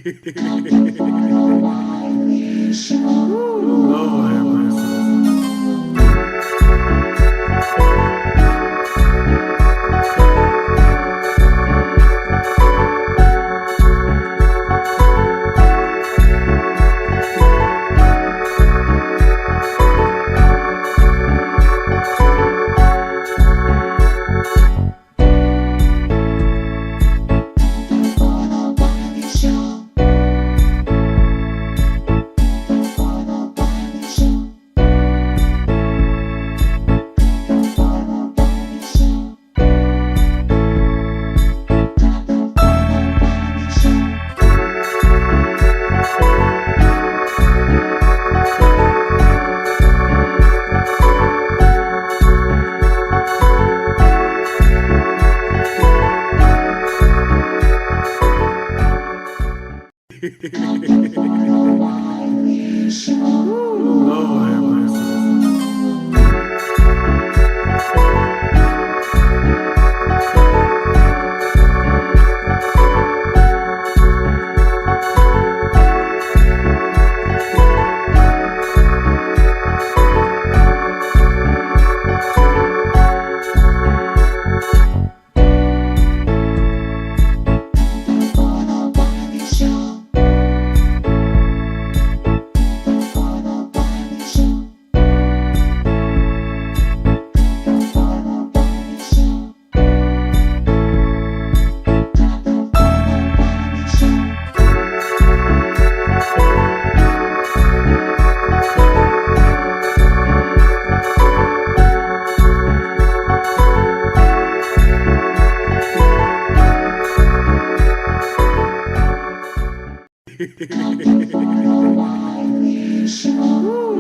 Lord have mercy. Lord have mercy.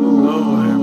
Lord have mercy. Lord have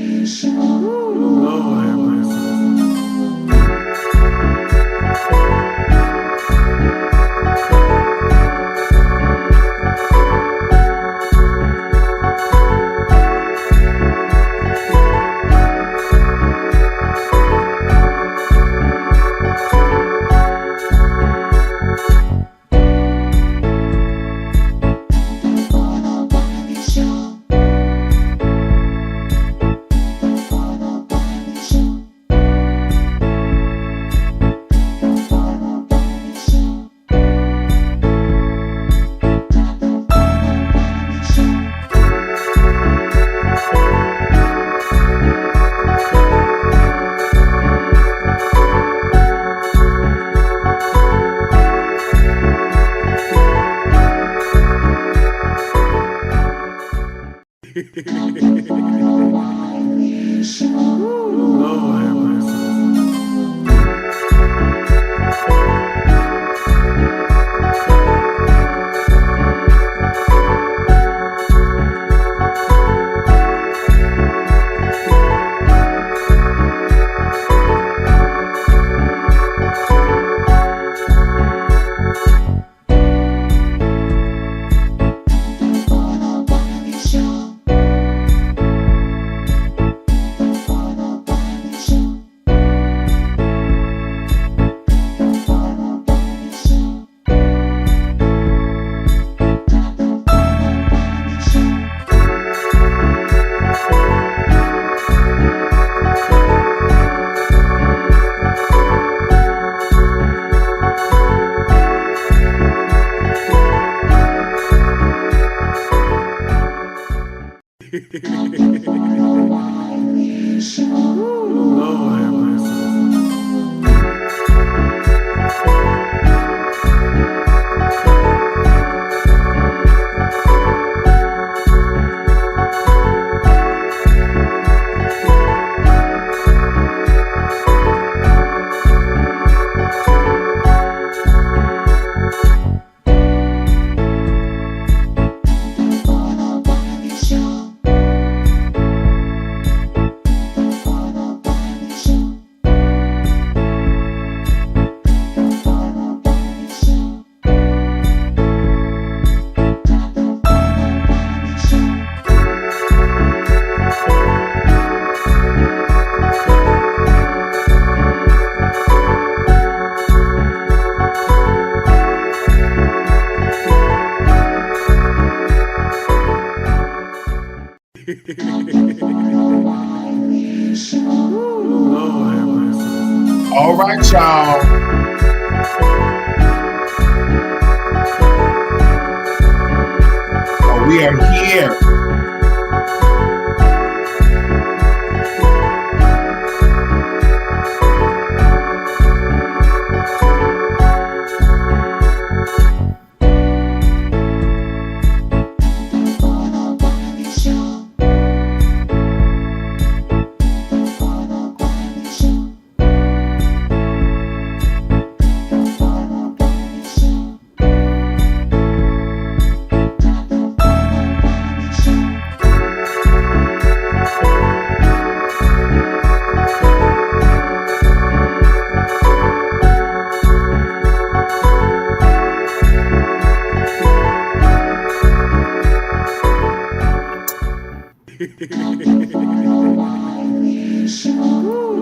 mercy. Lord have mercy. All right, y'all. Oh, we are here.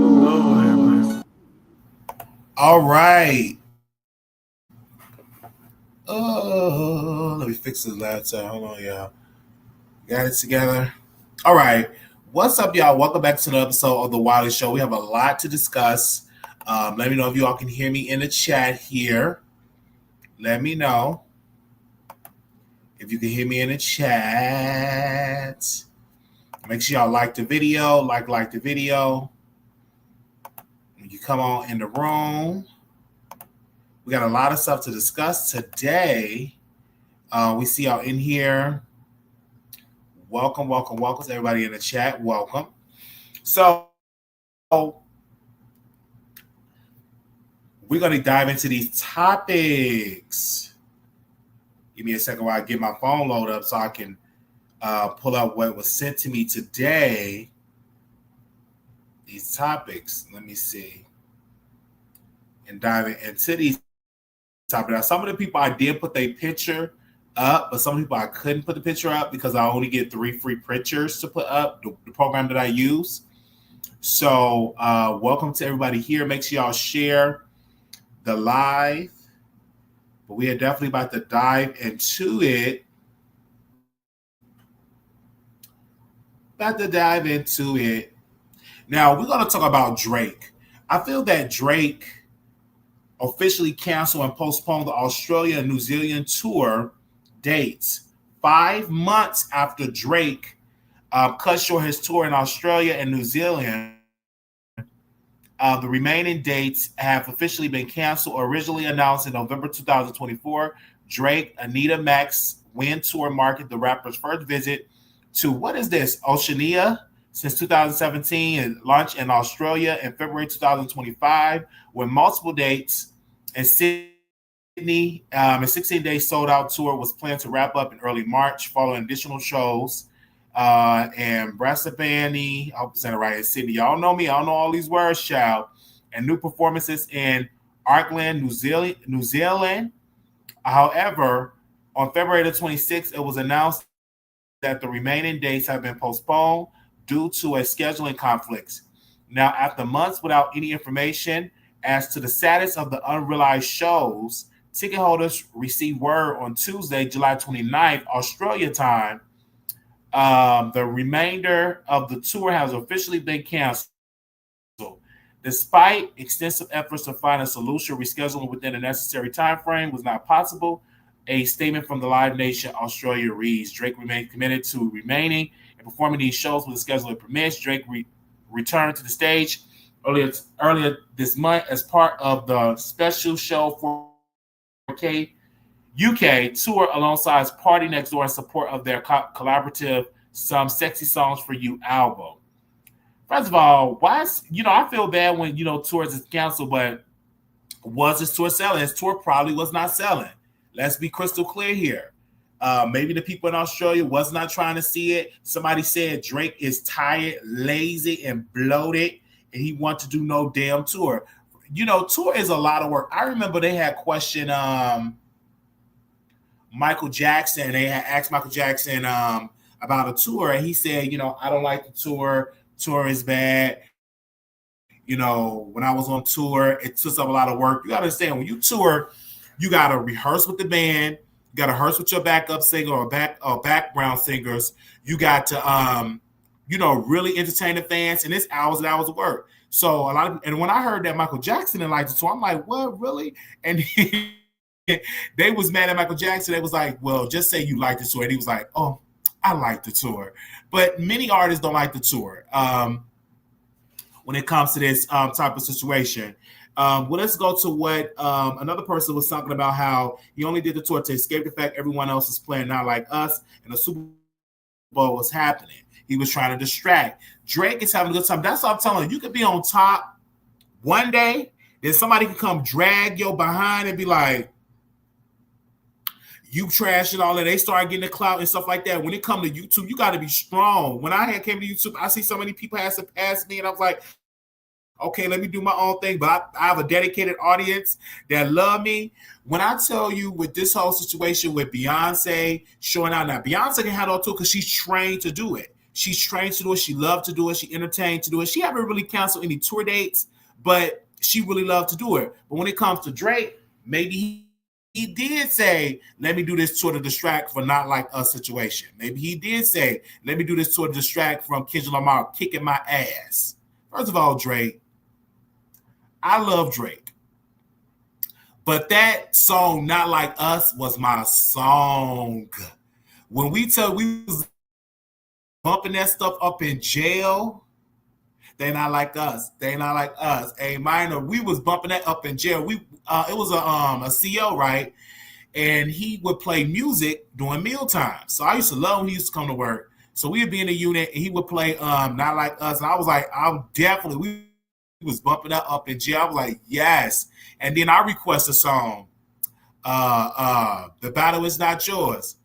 Lord have mercy. All right. Oh, let me fix this laptop. Hold on, y'all. Got it together. All right. What's up, y'all? Welcome back to the episode of The Wiley Show. We have a lot to discuss. Let me know if you all can hear me in the chat here. Let me know if you can hear me in the chat. Make sure y'all like the video. Like the video. When you come on in the room, we got a lot of stuff to discuss today. We see y'all in here. Welcome to everybody in the chat. Welcome. So we're going to dive into these topics. Give me a second while I get my phone loaded up so I can pull up what was sent to me today. These topics. Let me see. And diving into these topics. Now, some of the people I did put their picture up, but some people I couldn't put the picture up because I only get 3 free pictures to put up, the program that I use. So welcome to everybody here. Make sure y'all share the live. But we are definitely about to dive into it. Now, we're going to talk about Drake. I feel that Drake officially canceled and postponed the Australia and New Zealand tour dates 5 months after Drake cut short his tour in Australia and New Zealand. The remaining dates have officially been canceled. Originally announced in November 2024, Drake, Anita Max Wind Tour marked the rapper's first visit to, what is this, Oceania since 2017, and launched in Australia in February 2025 with multiple dates. And Sydney, a 16-day sold-out tour was planned to wrap up in early March, following additional shows and Brisbane, I hope I'm saying it right, in Sydney. Y'all know me. I don't know all these words, child. And new performances in Auckland, New Zealand. However, on February the 26th, it was announced that the remaining dates have been postponed due to a scheduling conflicts. Now, after months without any information as to the status of the unrealized shows, ticket holders received word on Tuesday, July 29th, Australia time. The remainder of the tour has officially been canceled. Despite extensive efforts to find a solution, rescheduling within the necessary time frame was not possible. A statement from the Live Nation Australia reads, Drake remains committed to remaining and performing these shows when the scheduling permits. Drake returned to the stage earlier this month as part of the special show for UK tour alongside Party Next Door in support of their collaborative Some Sexy Songs for You album. First of all, I feel bad when, tours is canceled, but was this tour selling? This tour probably was not selling. Let's be crystal clear here. Maybe the people in Australia was not trying to see it. Somebody said Drake is tired, lazy, and bloated, and he wants to do no damn tour. Tour is a lot of work. I remember they had questioned Michael Jackson. They had asked Michael Jackson about a tour, and he said, I don't like the tour. Tour is bad. When I was on tour, it took up a lot of work. You got to understand, when you tour, you got to rehearse with the band. You got to rehearse with your backup singer or background singers. You got to, really entertain the fans, and it's hours and hours of work. So a lot of, and when I heard that Michael Jackson didn't like the tour, I'm like, what, really? And they was mad at Michael Jackson. They was like, well, just say you like the tour. And he was like, oh, I like the tour. But many artists don't like the tour when it comes to this type of situation. Well, let's go to what another person was talking about, how he only did the tour to escape the fact everyone else is playing not like us, and the Super Bowl was happening. He was trying to distract. Drake is having a good time. That's what I'm telling you. You could be on top one day, then somebody can come drag your behind and be like, you trash and all that. They start getting the clout and stuff like that. When it comes to YouTube, you got to be strong. When I came to YouTube, I see so many people has to pass me, and I was like, okay, let me do my own thing. But I have a dedicated audience that love me. When I tell you, with this whole situation with Beyonce showing out, now Beyonce can handle it too because she's trained to do it. She's trained to do it. She loved to do it. She entertained to do it. She haven't really canceled any tour dates, but she really loved to do it. But when it comes to Drake, maybe he did say, let me do this tour to distract for not like us situation. Maybe he did say, let me do this tour to distract from Kendrick Lamar kicking my ass. First of all, Drake, I love Drake. But that song, Not Like Us, was my song. When we was bumping that stuff up in jail, they not like us. They not like us. Hey, minor, we was bumping that up in jail. We it was a CO, right? And he would play music during mealtime. So I used to love when he used to come to work. So we would be in a unit and he would play Not Like Us. And I was like, we was bumping that up in jail. I was like, yes. And then I request a song, The Battle Is Not Yours.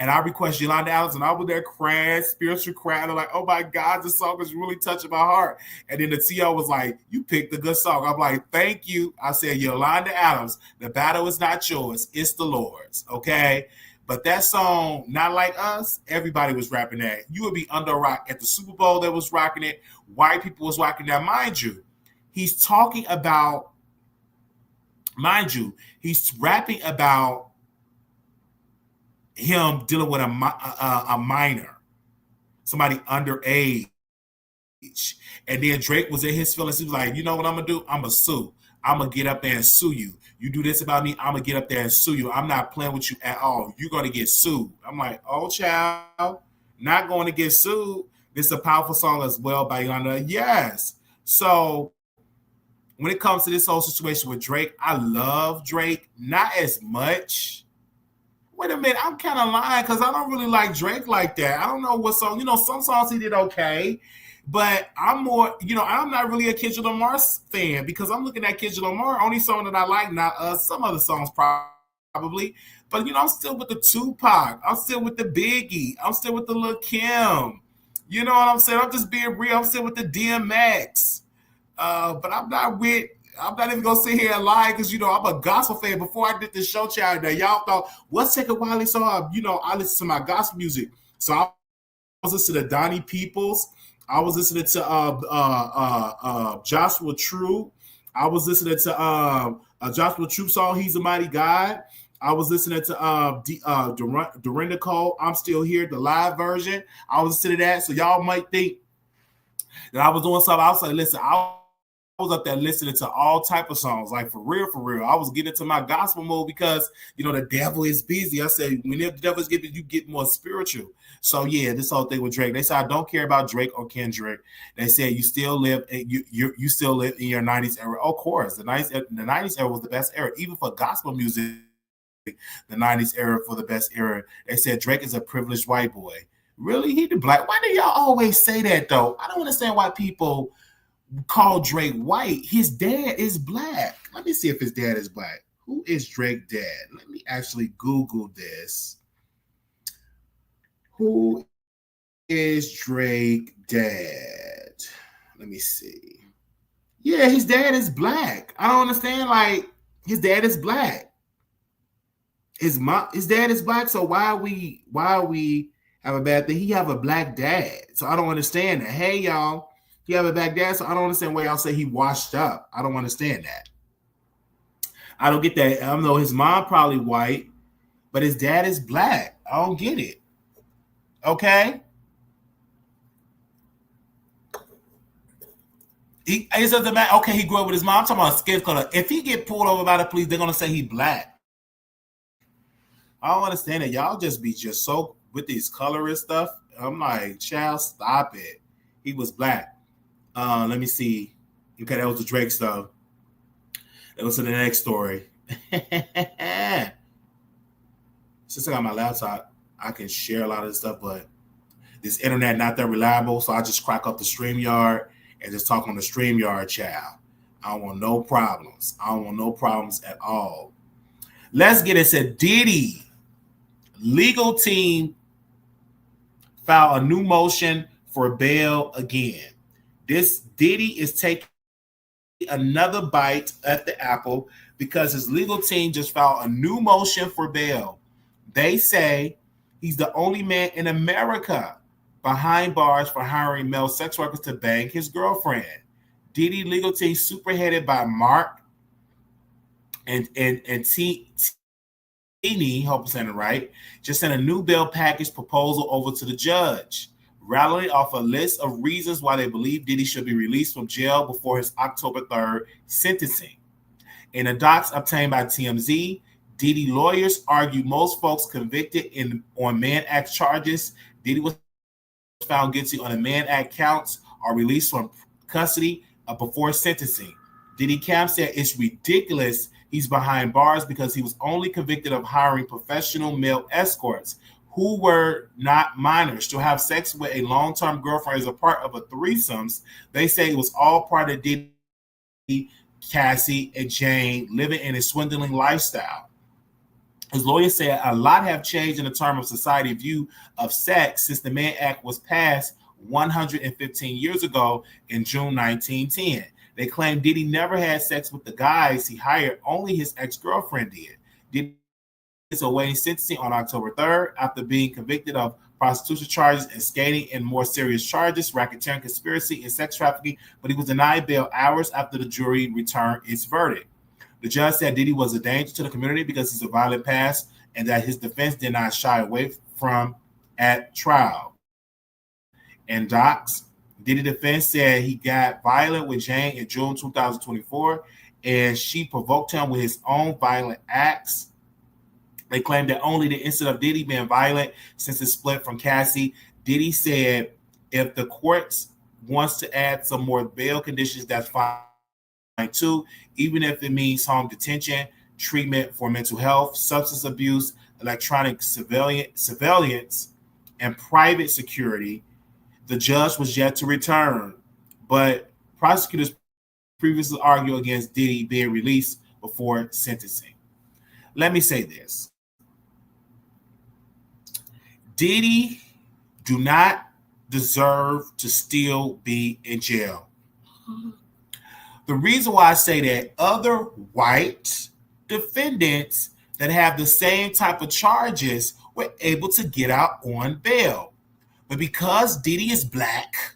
And I request Yolanda Adams, and I was there crying, spiritual crying. I'm like, oh my God, this song is really touching my heart. And then the TO was like, you picked a good song. I'm like, thank you. I said, Yolanda Adams, The Battle Is Not Yours, it's the Lord's, okay? But that song, Not Like Us, everybody was rapping that. You would be under a rock. At the Super Bowl, that was rocking it. White people was rocking that. Mind you, he's talking about, he's rapping about him dealing with a minor, somebody underage. And then Drake was in his feelings. He was like, you know what I'm going to do? I'm going to sue. I'm going to get up there and sue you. You do this about me, I'm going to get up there and sue you. I'm not playing with you at all. You're going to get sued. I'm like, oh, child, not going to get sued. This is a powerful song as well by Yolanda. Yes. So when it comes to this whole situation with Drake, I love Drake. Not as much. Wait a minute, I'm kind of lying because I don't really like Drake like that. I don't know what song, some songs he did okay, but I'm more, I'm not really a Kendrick Lamar fan because I'm looking at Kendrick Lamar, only song that I like, not some other songs probably, but I'm still with the Tupac, I'm still with the Biggie, I'm still with the Lil' Kim, you know what I'm saying? I'm just being real, I'm still with the DMX, but I'm not even gonna sit here and lie because I'm a gospel fan. Before I did this show, child, that y'all thought, what's taking Wiley so hard? I listen to my gospel music. So I was listening to Donnie Peoples. I was listening to Joshua True. I was listening to Joshua True song, He's a Mighty God. I was listening to Dorinda Cole, I'm Still Here, the live version. I was listening to that. So y'all might think that I was doing something. I was like, listen, I was up there listening to all type of songs, like for real. I was getting into my gospel mode because, the devil is busy. I said, when the devil is busy, you get more spiritual. So yeah, this whole thing with Drake, they said, I don't care about Drake or Kendrick. They said, you still live in your 90s era. Of course, the 90s era was the best era, even for gospel music. The 90s era for the best era. They said Drake is a privileged white boy. Really? He the black? Why do y'all always say that though? I don't understand why people call Drake white. His dad is black. Let me see if his dad is black. Who is Drake's dad? Let me actually Google this. Who is Drake's dad? Let me see. Yeah, his dad is black. I don't understand. Like, his dad is black. His dad is black. So why are we have a bad thing? He have a black dad. So I don't understand that. Hey, y'all. He have a black dad, so I don't understand why y'all say he washed up. I don't understand that. I don't get that. I know his mom probably white, but his dad is black. I don't get it. Okay? It doesn't matter. Okay, he grew up with his mom. I'm talking about skin color. If he get pulled over by the police, they're gonna say he black. I don't understand it. Y'all just be just so with these colorist stuff. I'm like, child, stop it. He was black. Let me see. Okay, that was the Drake stuff. That was to the next story. Since I got my laptop, I can share a lot of this stuff, but this internet not that reliable, so I just crack up the StreamYard and just talk on the StreamYard, child. I don't want no problems. I don't want no problems at all. Let's get into Diddy. Legal team filed a new motion for bail again. This Diddy is taking another bite at the apple because his legal team just filed a new motion for bail. They say he's the only man in America behind bars for hiring male sex workers to bang his girlfriend. Diddy legal team, superheaded by Mark and Teeny, hope I'm saying it right, just sent a new bail package proposal over to the judge, rattling off a list of reasons why they believe Diddy should be released from jail before his October 3rd sentencing. In the docs obtained by TMZ, Diddy lawyers argue most folks convicted on Mann Act charges, Diddy was found guilty on the Mann Act counts, are released from custody before sentencing. Diddy Camp said it's ridiculous he's behind bars because he was only convicted of hiring professional male escorts who were not minors to have sex with a long-term girlfriend as a part of a threesomes. They say it was all part of Diddy, Cassie, and Jane living in a swindling lifestyle. His lawyers said a lot have changed in the term of society view of sex since the Mann Act was passed 115 years ago in June 1910. They claim Diddy never had sex with the guys he hired, only his ex-girlfriend did. Diddy is awaiting sentencing on October 3rd after being convicted of prostitution charges and skating and more serious charges, racketeering, conspiracy, and sex trafficking, but he was denied bail hours after the jury returned its verdict. The judge said Diddy was a danger to the community because he's a violent past and that his defense did not shy away from at trial. And docs, Diddy defense said he got violent with Jane in June 2024 and she provoked him with his own violent acts. They claimed that only the incident of Diddy being violent since his split from Cassie. Diddy said if the courts wants to add some more bail conditions, that's fine too, even if it means home detention, treatment for mental health, substance abuse, electronic surveillance, and private security. The judge was yet to return, but prosecutors previously argued against Diddy being released before sentencing. Let me say this. Diddy do not deserve to still be in jail. The reason why I say that, other white defendants that have the same type of charges were able to get out on bail. But because Diddy is black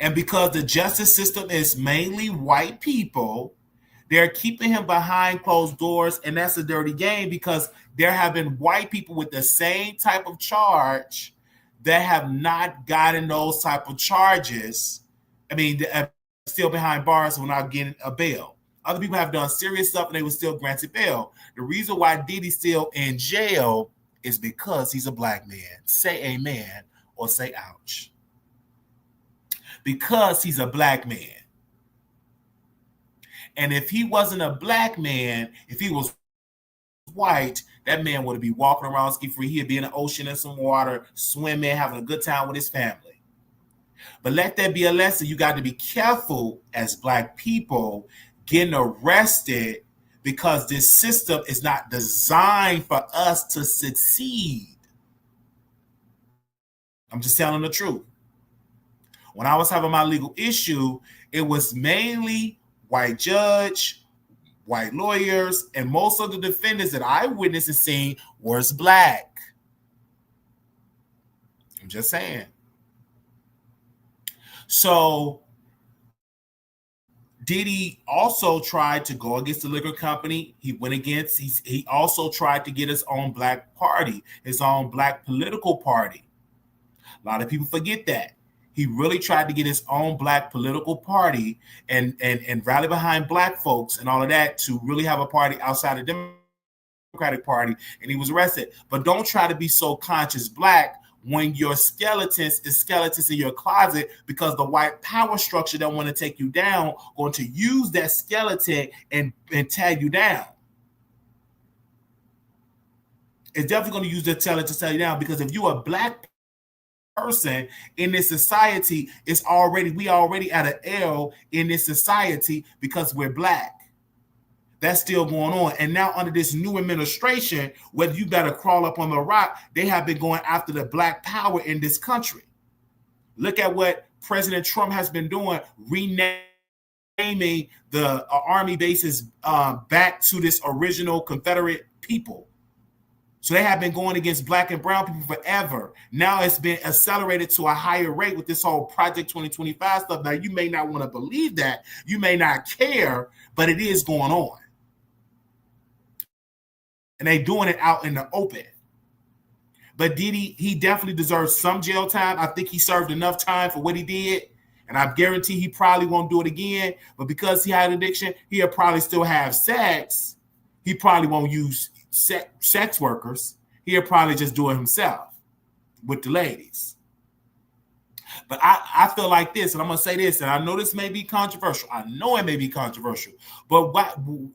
and because the justice system is mainly white people, they're keeping him behind closed doors, and that's a dirty game because there have been white people with the same type of charge that have not gotten those type of charges. I mean, still behind bars when not getting a bail. Other people have done serious stuff and they were still granted bail. The reason why Diddy's still in jail is because he's a black man. Say amen or say ouch. Because he's a black man. And if he wasn't a black man, if he was white, that man would be walking around ski-free. He'd be in the ocean in some water, swimming, having a good time with his family. But let that be a lesson. You got to be careful as black people getting arrested because this system is not designed for us to succeed. I'm just telling the truth. When I was having my legal issue, it was mainly white judge, white lawyers, and most of the defendants that I witnessed and seen was black. I'm just saying. So Diddy also tried to go against the liquor company. He went against, he also tried to get his own black party, his own black political party. A lot of people forget that. He really tried to get his own black political party and rally behind black folks and all of that to really have a party outside of Democratic Party, and he was arrested. But don't try to be so conscious black when your skeletons is skeletons in your closet, because the white power structure that want to take you down going to use that skeleton and tag you down. It's definitely going to use the teller to tell you down, because if you're a black person in this society, we already at an L in this society because we're black. That's still going on. And now under this new administration, whether you better crawl up on the rock, they have been going after the black power in this country. Look at what President Trump has been doing, renaming the army bases back to this original Confederate people. So they have been going against black and brown people forever. Now it's been accelerated to a higher rate with this whole Project 2025 stuff. Now, you may not want to believe that. You may not care, but it is going on. And they doing it out in the open. But Diddy, he definitely deserves some jail time. I think he served enough time for what he did. And I guarantee he probably won't do it again. But because he had an addiction, he'll probably still have sex. He probably won't use sex workers. He'll probably just do it himself with the ladies. But I feel like this, and I'm going to say this, and I know this may be controversial. I know it may be controversial. But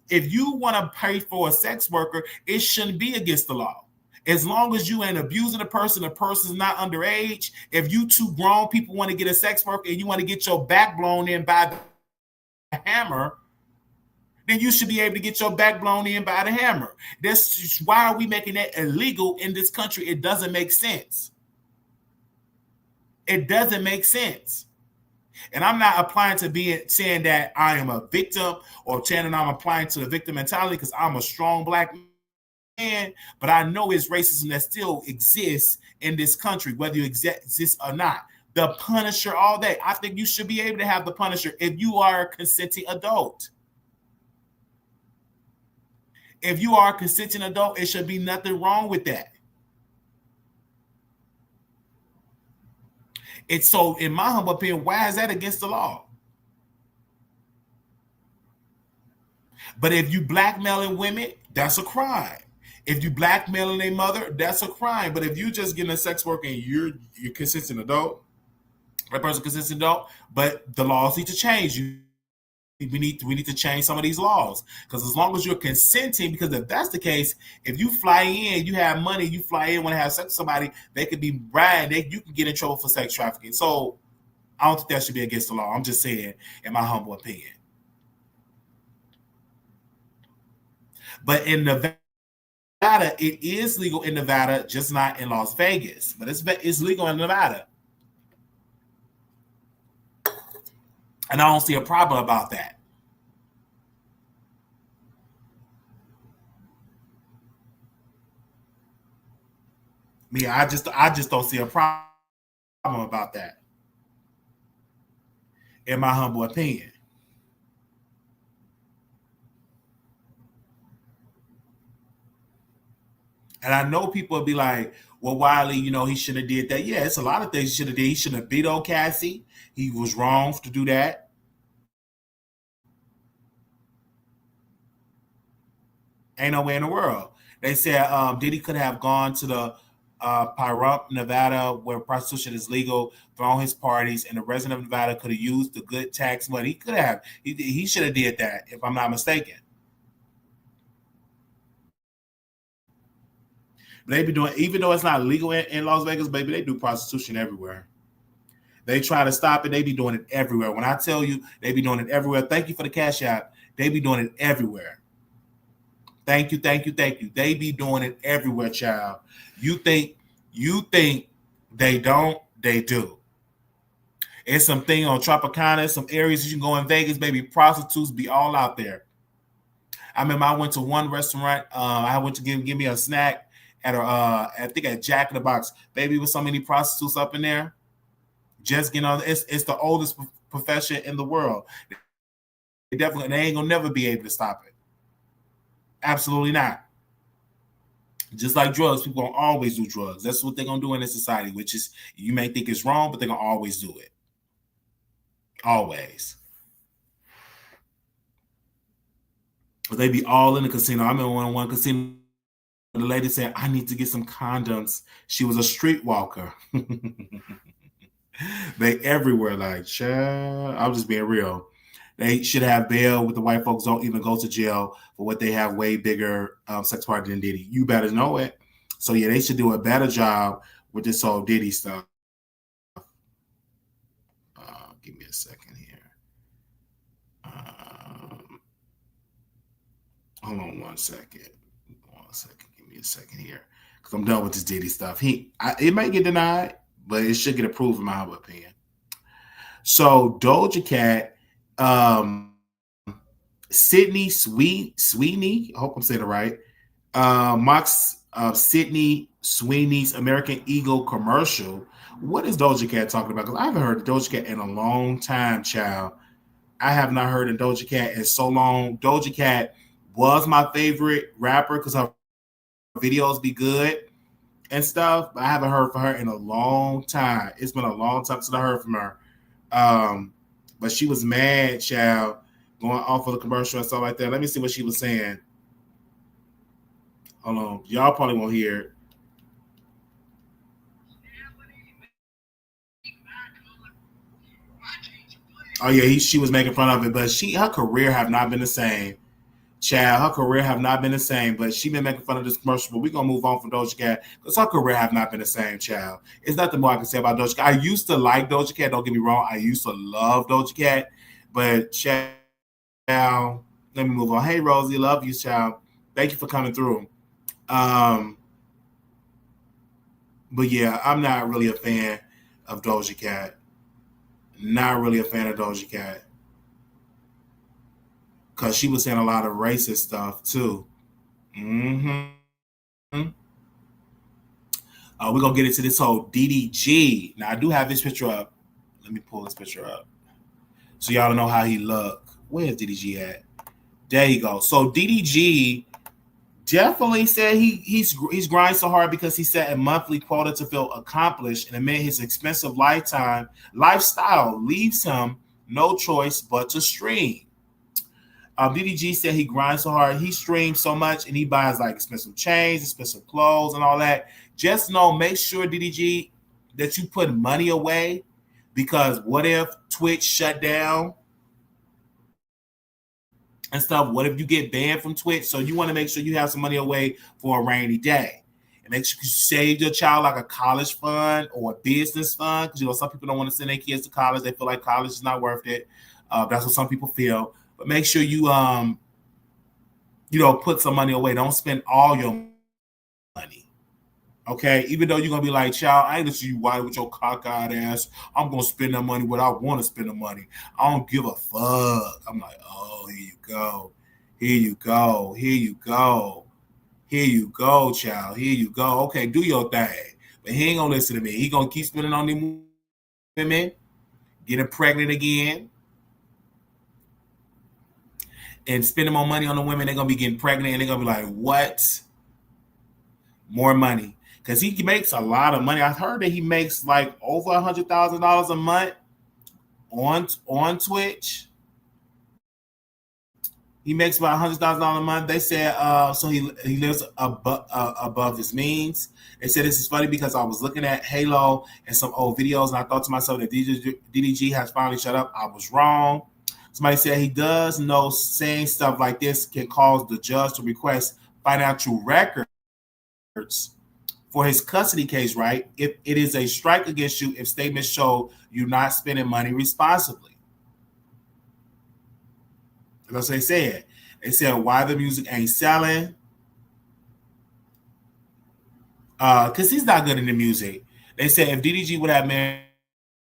if you want to pay for a sex worker, it shouldn't be against the law. As long as you ain't abusing the person's not underage. If you two grown people want to get a sex worker and you want to get your back blown in by the hammer, then you should be able to get your back blown in by the hammer. That's why are we making that illegal in this country? It doesn't make sense. It doesn't make sense. And I'm not applying to saying that I am a victim or saying that I'm applying to the victim mentality, because I'm a strong black man, but I know it's racism that still exists in this country, whether you exist or not. The Punisher all day. I think you should be able to have the Punisher if you are a consenting adult. If you are a consenting adult, it should be nothing wrong with that. It's so, in my humble opinion, why is that against the law? But if you blackmailing women, that's a crime. If you blackmailing a mother, that's a crime. But if you just getting a sex worker and you're consenting adult, that person consenting adult, but the laws need to change. We need to change some of these laws, because as long as you're consenting, because if that's the case, if you fly in, you have money, you fly in, want to have sex with somebody, they could be bribed, you can get in trouble for sex trafficking. So I don't think that should be against the law. I'm just saying, in my humble opinion. But in Nevada, it is legal in Nevada, just not in Las Vegas. But it's legal in Nevada. And I don't see a problem about that. I just don't see a problem about that, in my humble opinion. And I know people will be like, well, Wiley, he shouldn't have did that. Yeah, it's a lot of things he should have did. He shouldn't have beat old Cassie. He was wrong to do that. Ain't no way in the world. They said Diddy could have gone to the Pahrump, Nevada, where prostitution is legal, thrown his parties, and the resident of Nevada could have used the good tax money. He could have. He should have did that, if I'm not mistaken. But they be doing, even though it's not legal in Las Vegas, baby, they do prostitution everywhere. They try to stop it. They be doing it everywhere. When I tell you, they be doing it everywhere. Thank you for the cash app. They be doing it everywhere. Thank you. They be doing it everywhere, child. You think they don't, they do. It's something on Tropicana, some areas you can go in Vegas, baby. Prostitutes be all out there. I remember I went to one restaurant. I went to give me a snack at I think at Jack in the Box. Baby, with so many prostitutes up in there. Just it's the oldest profession in the world. They ain't gonna never be able to stop it. Absolutely not. Just like drugs, people gonna always do drugs. That's what they're gonna do in this society, which is, you may think it's wrong, but they're gonna always do it. Always. But they be all in the casino. I remember one casino, the lady said, I need to get some condoms. She was a streetwalker. They everywhere, like, child. I'm just being real. They should have bail with the white folks don't even go to jail for what they have way bigger sex party than Diddy. You better know it. So yeah, they should do a better job with this whole Diddy stuff. Give me a second here. Hold on 1 second. 1 second. Give me a second here, because I'm done with this Diddy stuff. It might get denied, but it should get approved in my opinion. So Doja Cat, Sydney Sweeney, I hope I'm saying it right. Sydney Sweeney's American Eagle commercial. What is Doja Cat talking about? Because I haven't heard of Doja Cat in a long time, child. I have not heard of Doja Cat in so long. Doja Cat was my favorite rapper because her videos be good and stuff, but I haven't heard from her in a long time. It's been a long time since I heard from her. But she was mad, child, going off of the commercial and stuff like that. Let me see what she was saying. Hold on. Y'all probably won't hear it. Oh yeah, she was making fun of it, but her career have not been the same. Child, her career have not been the same, but she been making fun of this commercial. But we're gonna move on from Doja Cat because her career have not been the same, child. It's nothing more I can say about Doja Cat. I used to like Doja Cat, don't get me wrong. I used to love Doja Cat, but child, let me move on. Hey Rosie, love you, child. Thank you for coming through. But yeah, I'm not really a fan of Doja Cat. Not really a fan of Doja Cat. Because she was saying a lot of racist stuff too. We're going to get into this whole DDG. Now, I do have this picture up. Let me pull this picture up so y'all know how he look. Where's DDG at? There you go. So DDG definitely said he's grinding so hard because he set a monthly quota to feel accomplished, and amid his expensive lifestyle leaves him no choice but to stream. DDG said he grinds so hard, he streams so much, and he buys like expensive chains, expensive clothes, and all that. Just make sure, DDG, that you put money away, because what if Twitch shut down and stuff? What if you get banned from Twitch? So you want to make sure you have some money away for a rainy day. And make sure you save your child like a college fund or a business fund, because some people don't want to send their kids to college. They feel like college is not worth it. That's what some people feel. But make sure you put some money away. Don't spend all your money. Okay? Even though you're gonna be like, child, I ain't gonna see you white with your cockeyed ass. I'm gonna spend that money where I want to spend the money. I don't give a fuck. I'm like, oh, here you go. Here you go. Here you go. Here you go, child. Here you go. Okay, do your thing. But he ain't gonna listen to me. He gonna keep spending on them women, getting pregnant again, and spending more money on the women. They're gonna be getting pregnant, and they're gonna be like, what? More money. Because he makes a lot of money. I heard that he makes like over $100,000 a month on Twitch. He makes about $100,000 a month. They said so he lives above his means. They said this is funny because I was looking at Halo and some old videos, and I thought to myself that DDG has finally shut up. I was wrong. Somebody said he does know saying stuff like this can cause the judge to request financial records for his custody case, right? If it is a strike against you, if statements show you're not spending money responsibly. That's what they said. They said why the music ain't selling. Because he's not good in the music. They said if DDG would have married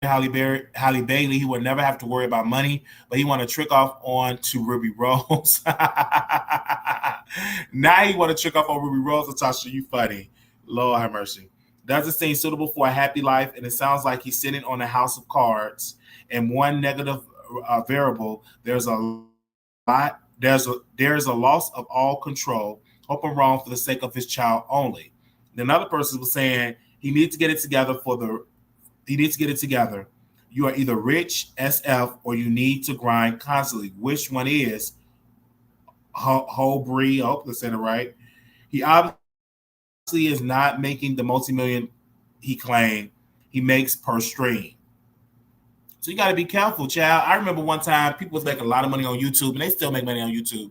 Halle Bailey, he would never have to worry about money, but he want to trick off on to Ruby Rose. Now he want to trick off on Ruby Rose. Natasha, you funny. Lord have mercy. Doesn't seem suitable for a happy life, and it sounds like he's sitting on a house of cards. And one negative variable, there's a loss of all control. Hope I'm wrong, for the sake of his child only. Then another person was saying he needs to get it together You are either rich SF or you need to grind constantly. Which one is? Whole Bree, I hope I said it right. He obviously is not making the multi-million he claimed he makes per stream. So you got to be careful, child. I remember one time people was making a lot of money on YouTube, and they still make money on YouTube.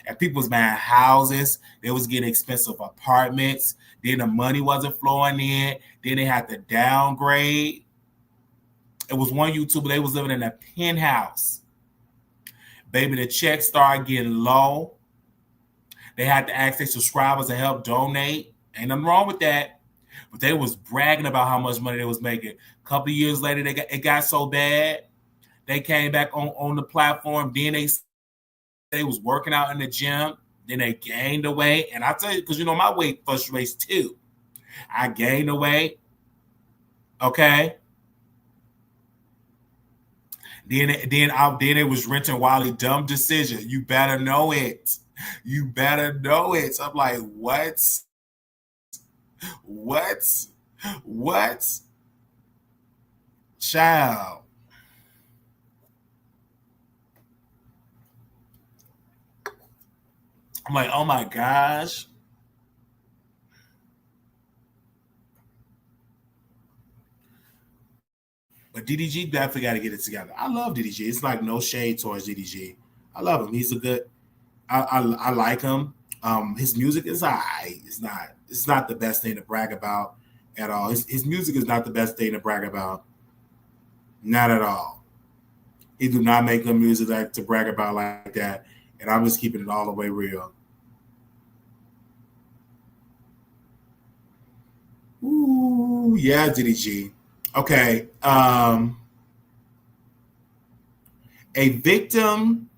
And people was buying houses. They was getting expensive apartments. Then the money wasn't flowing in. Then they had to downgrade. It was one YouTuber, they was living in a penthouse. Baby, the checks started getting low. They had to ask their subscribers to help donate. Ain't nothing wrong with that. But they was bragging about how much money they was making. A couple of years later, it got so bad. They came back on the platform. Then they was working out in the gym. Then they gained the weight. And I tell you, because my weight fluctuates too. I gained the weight. Okay. Then it was renting Wiley. Dumb decision. You better know it. You better know it. So I'm like, what? Child. I'm like, oh my gosh. But DDG definitely got to get it together. I love DDG. It's like no shade towards DDG. I love him. He's a good. I like him. His music is alright. It's not the best thing to brag about at all. His music is not the best thing to brag about. Not at all. He do not make good music like to brag about like that. And I'm just keeping it all the way real. Ooh, yeah, DDG. Okay. A victim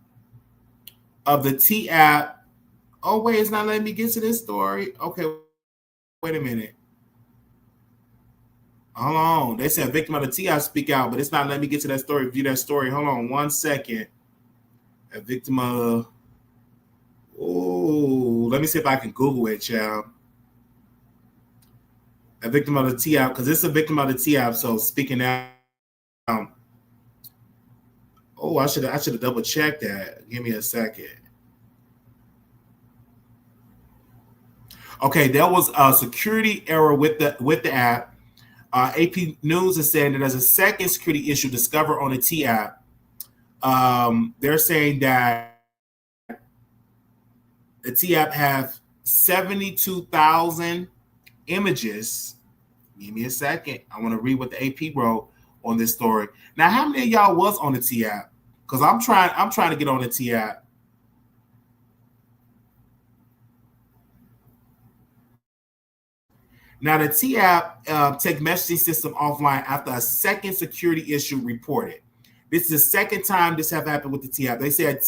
of the T app. Oh, wait, it's not letting me get to this story. Okay, wait a minute. Hold on. They said victim of the T app speak out, but it's not letting me get to that story, view that story. Hold on 1 second. A victim of. Oh, let me see if I can Google it, child. A victim of the T app, because it's a victim of the T app. So speaking out. Oh, I should have double checked that. Give me a second. Okay, there was a security error with the app. AP News is saying that there's a second security issue discovered on the T app. They're saying that the T app have 72,000 images. Give me a second. I want to read what the AP wrote on this story. Now, how many of y'all was on the T app? Because I'm trying to get on the T app. Now, the T app take messaging system offline after a second security issue reported. This is the second time this have happened with the T app. They said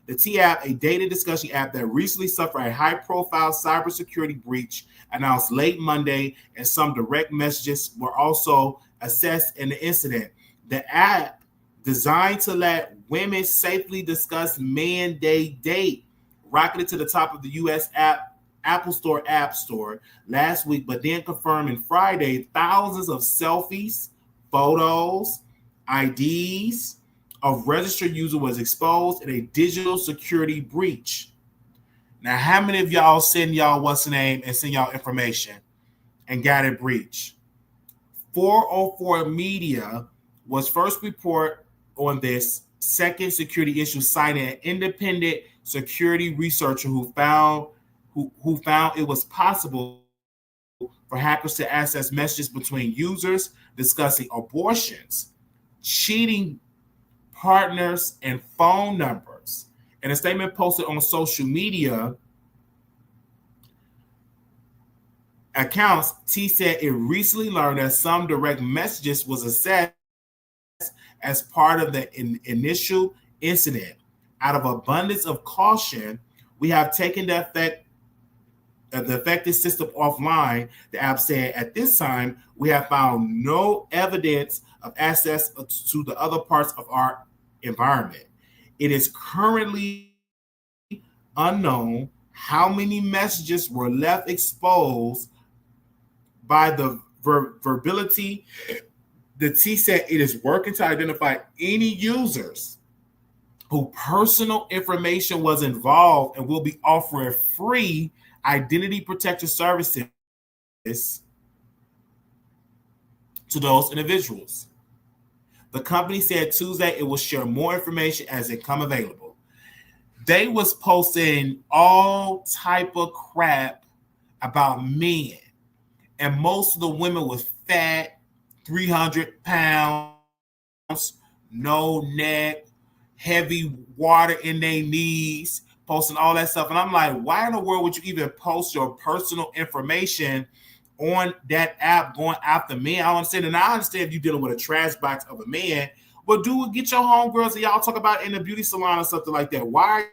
the T app, a data discussion app that recently suffered a high-profile cybersecurity breach, announced late Monday, and some direct messages were also assessed in the incident. The app, designed to let women safely discuss men they date, rocketed to the top of the U.S. Apple Store App Store last week, but then confirming Friday thousands of selfies, photos, IDs of registered user was exposed in a digital security breach. Now, how many of y'all send y'all what's the name and send y'all information and got it breached? 404 Media was first report on this second security issue, citing an independent security researcher who found it was possible for hackers to access messages between users discussing abortions, cheating partners, and phone numbers. In a statement posted on social media accounts, T said it recently learned that some direct messages was assessed as part of the initial incident. Out of abundance of caution, we have taken the affected system offline. The app said at this time, we have found no evidence of access to the other parts of our environment. It is currently unknown how many messages were left exposed by the vulnerability The T said it is working to identify any users whose personal information was involved and will be offering free identity protection services to those individuals. The company said Tuesday it will share more information as it come available. They was posting all type of crap about men, and most of the women was fat, 300 pounds, no neck, heavy water in their knees, posting all that stuff. And I'm like, why in the world would you even post your personal information on that app going after men? I don't understand. And I understand if you're dealing with a trash box of a man, but get your homegirls and y'all talk about it in the beauty salon or something like that. Why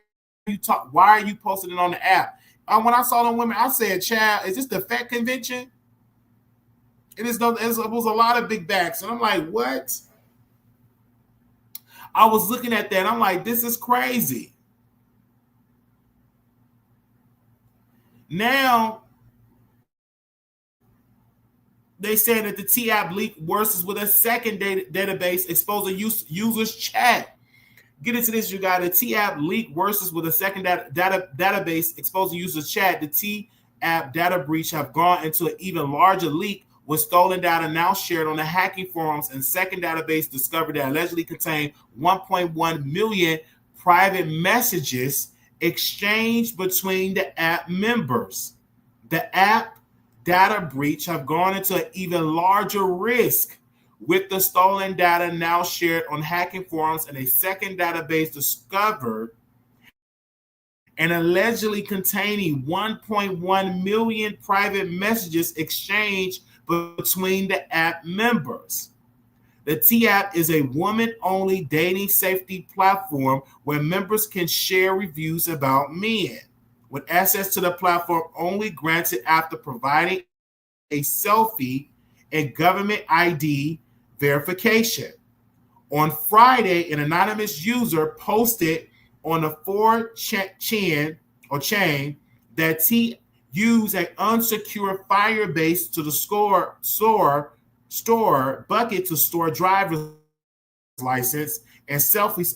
are you posting it on the app? When I saw them women, I said, child, is this the fat convention? It was a lot of big backs. And I'm like, what? I was looking at that. I'm like, this is crazy. Now, they said that the T-app leaked worsens with a second database exposing users' chat. Get into this, you guys. The T-app leak worsens with a second database exposing users' chat. The T-app data breach have gone into an even larger leak with stolen data now shared on the hacking forums, and second database discovered that allegedly contained 1.1 million private messages exchanged between the app members. The app data breach have gone into an even larger risk with the stolen data now shared on hacking forums and a second database discovered and allegedly containing 1.1 million private messages exchanged between the app members. The T-app is a woman-only dating safety platform where members can share reviews about men, with access to the platform only granted after providing a selfie and government ID verification. On Friday, an anonymous user posted on the 4chan chain that T used an unsecured Firebase to the store bucket to store driver's license and selfies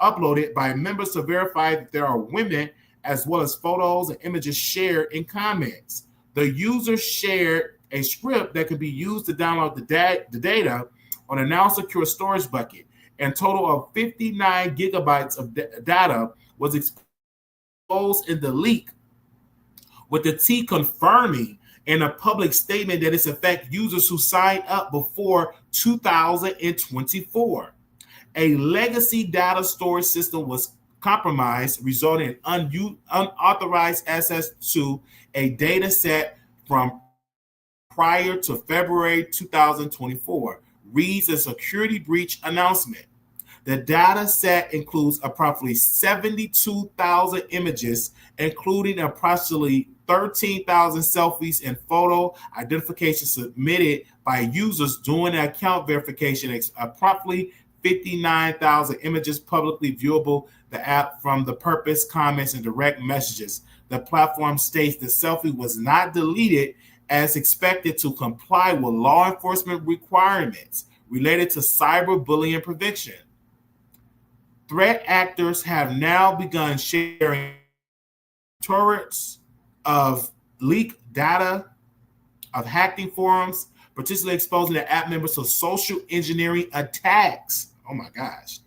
uploaded by members to verify that there are women, as well as photos and images shared in comments. The user shared a script that could be used to download the data on a now secure storage bucket. And total of 59 gigabytes of data was exposed in the leak, with the T confirming in a public statement that it's affect users who signed up before 2024. A legacy data storage system was compromised, resulting in unauthorized access to a data set from prior to February 2024, reads a security breach announcement. The data set includes approximately 72,000 images, including approximately 13,000 selfies and photo identification submitted by users doing account verification, approximately 59,000 images publicly viewable the app from the purpose, comments, and direct messages. The platform states the selfie was not deleted as expected to comply with law enforcement requirements related to cyberbullying prevention. Threat actors have now begun sharing torrents of leaked data of hacking forums, particularly exposing the app members to social engineering attacks. Oh my gosh.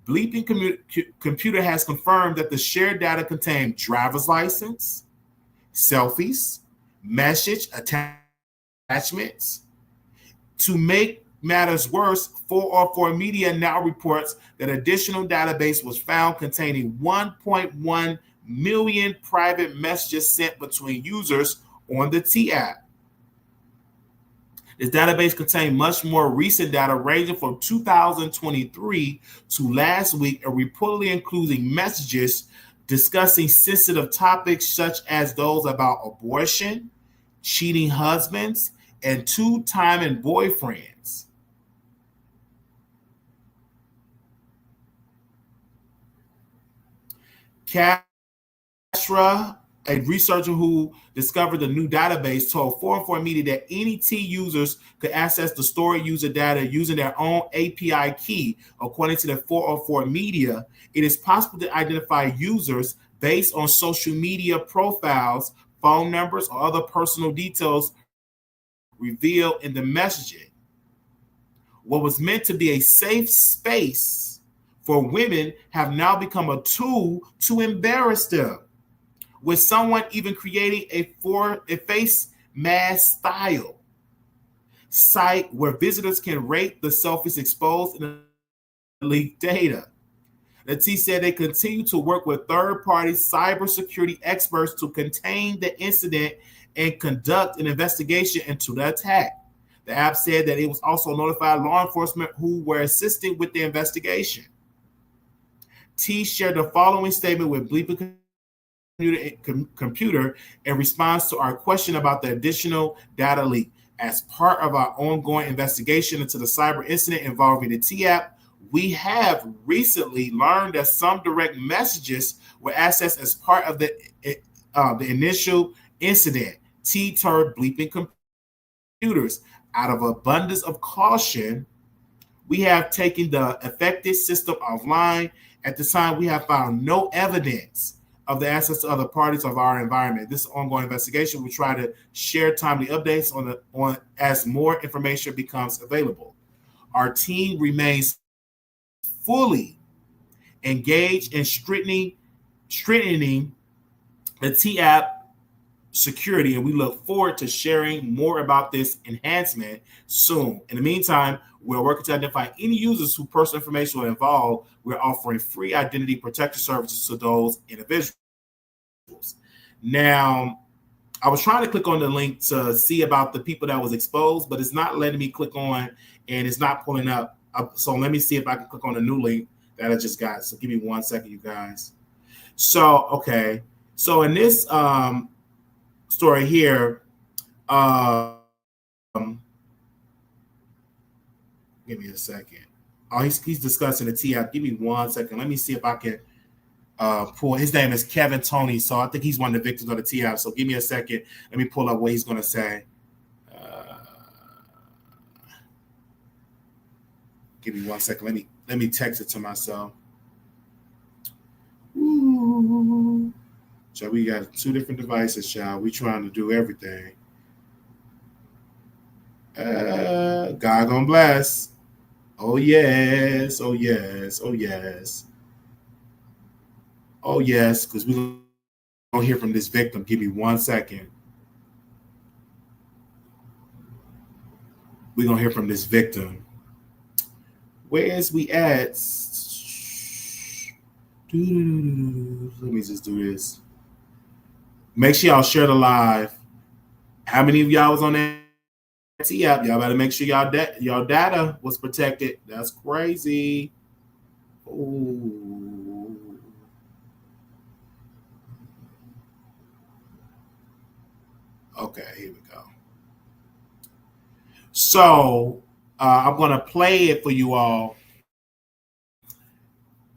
Bleeping Computer has confirmed that the shared data contained driver's license, selfies, message attachments. To make matters worse, 404 Media now reports that additional database was found containing 1.1 million private messages sent between users on the T-app. This database contained much more recent data ranging from 2023 to last week, and reportedly including messages discussing sensitive topics such as those about abortion, cheating husbands, and two-timing boyfriends. Cashra A researcher who discovered the new database told 404 Media that any T users could access the stored user data using their own API key. According to the 404 Media, it is possible to identify users based on social media profiles, phone numbers, or other personal details revealed in the messaging. What was meant to be a safe space for women have now become a tool to embarrass them, with someone even creating a face mask style site where visitors can rate the selfies exposed in the leaked data. The T said they continue to work with third-party cybersecurity experts to contain the incident and conduct an investigation into the attack. The app said that it was also notified law enforcement who were assisting with the investigation. T shared the following statement with Bleeping Computer in response to our question about the additional data leak. As part of our ongoing investigation into the cyber incident involving the T app, we have recently learned that some direct messages were accessed as part of the initial incident. T told Bleeping Computers, out of abundance of caution, we have taken the affected system offline. At the time, we have found no evidence of the access to other parties of our environment. This is an ongoing investigation. We try to share timely updates on as more information becomes available. Our team remains fully engaged in strengthening the T app security, and we look forward to sharing more about this enhancement soon. In the meantime, we're working to identify any users whose personal information will involved. We're offering free identity protection services to those individuals. Now, I was trying to click on the link to see about the people that was exposed, but it's not letting me click on, and it's not pulling up. So let me see if I can click on the new link that I just got. So give me 1 second, you guys. So, okay. So in this story here, give me a second. Oh, he's discussing the T app. Give me 1 second. Let me see if I can pull. His name is Kevin Tony, so I think he's one of the victims of the T app. So give me a second. Let me pull up what he's going to say. Give me 1 second. Let me text it to myself. Ooh. So we got 2 different devices, child. We trying to do everything. God gonna bless. Oh yes, oh yes, oh yes. Oh yes, because we're gonna hear from this victim. Give me 1 second. We're gonna hear from this victim. Where is we at? Let me just do this. Make sure y'all share the live. How many of y'all was on that T app? Y'all better make sure y'all data was protected. That's crazy. Ooh. Okay, here we go. So I'm gonna play it for you all,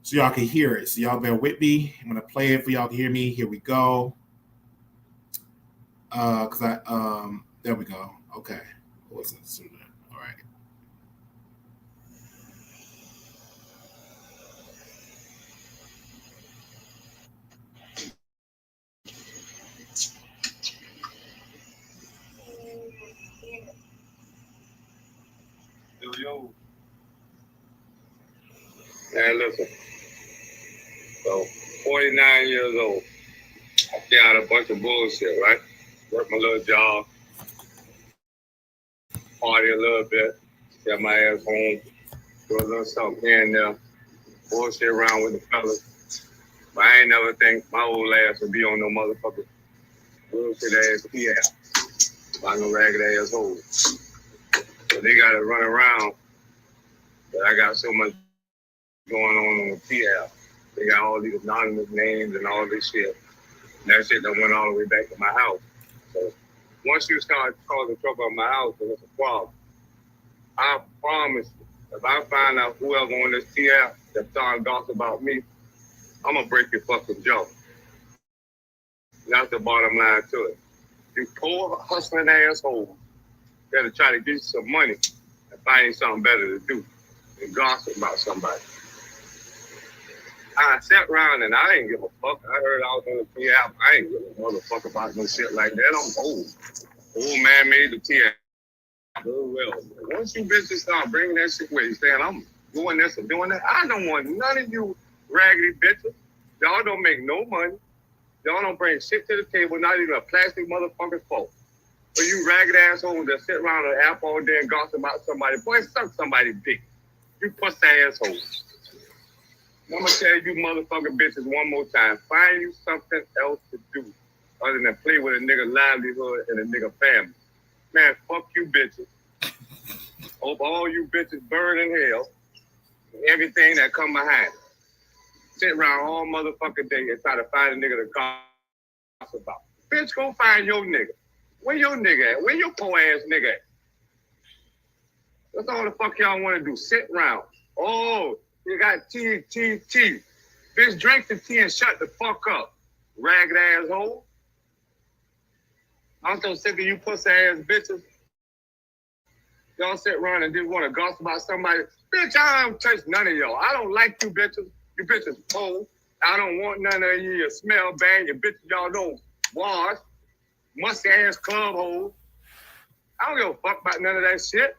so y'all can hear it. So y'all bear with me. I'm gonna play it for y'all to hear me. Here we go. There we go. Okay. Wasn't sooner. All right. Yo. Man, listen. So, 49 years old. I got a bunch of bullshit, right? Work my little job, party a little bit, get my ass home, do a little something here and there, bullshit around with the fellas. But I ain't never think my old ass would be on no motherfucker bullshit ass PL by no ragged ass hole. So they got to run around, but I got so much going on the PL. They got all these anonymous names and all this shit. And that shit that went all the way back to my house. So once you start causing trouble at my house, it's a problem. I promise you, if I find out whoever on this TL that starting gossip about me, I'm gonna break your fucking jaw. Now That's the bottom line to it. You poor hustling asshole that'll try to get you some money and find something better to do than gossip about somebody. I sat around and I didn't give a fuck. I heard I was on the T-app. I ain't give a motherfucker about no shit like that. I'm old. Old man made the T-app. Well, once you bitches start bringing that shit where you saying I'm doing this and doing that, I don't want none of you raggedy bitches. Y'all don't make no money. Y'all don't bring shit to the table, not even a plastic motherfucker's fault. But you ragged assholes that sit around on the app all day and gossip about somebody, boy, suck somebody dick. You pussy assholes. I'm gonna tell you motherfucking bitches one more time. Find you something else to do other than play with a nigga livelihood and a nigga family. Man, fuck you bitches. Hope all you bitches burn in hell and everything that come behind it. Sit around all motherfucking day and try to find a nigga to gossip about. Bitch, go find your nigga. Where your nigga at? Where your poor ass nigga at? That's all the fuck y'all want to do. Sit around. Oh, you got tea. Bitch, drink the tea and shut the fuck up. Ragged asshole. I'm so sick of you pussy ass bitches. Y'all sit around and just want to gossip about somebody. Bitch, I don't touch none of y'all. I don't like you bitches. You bitches poor. I don't want none of you. You smell bad. You bitches y'all don't wash. Musty ass club holes. I don't give a fuck about none of that shit.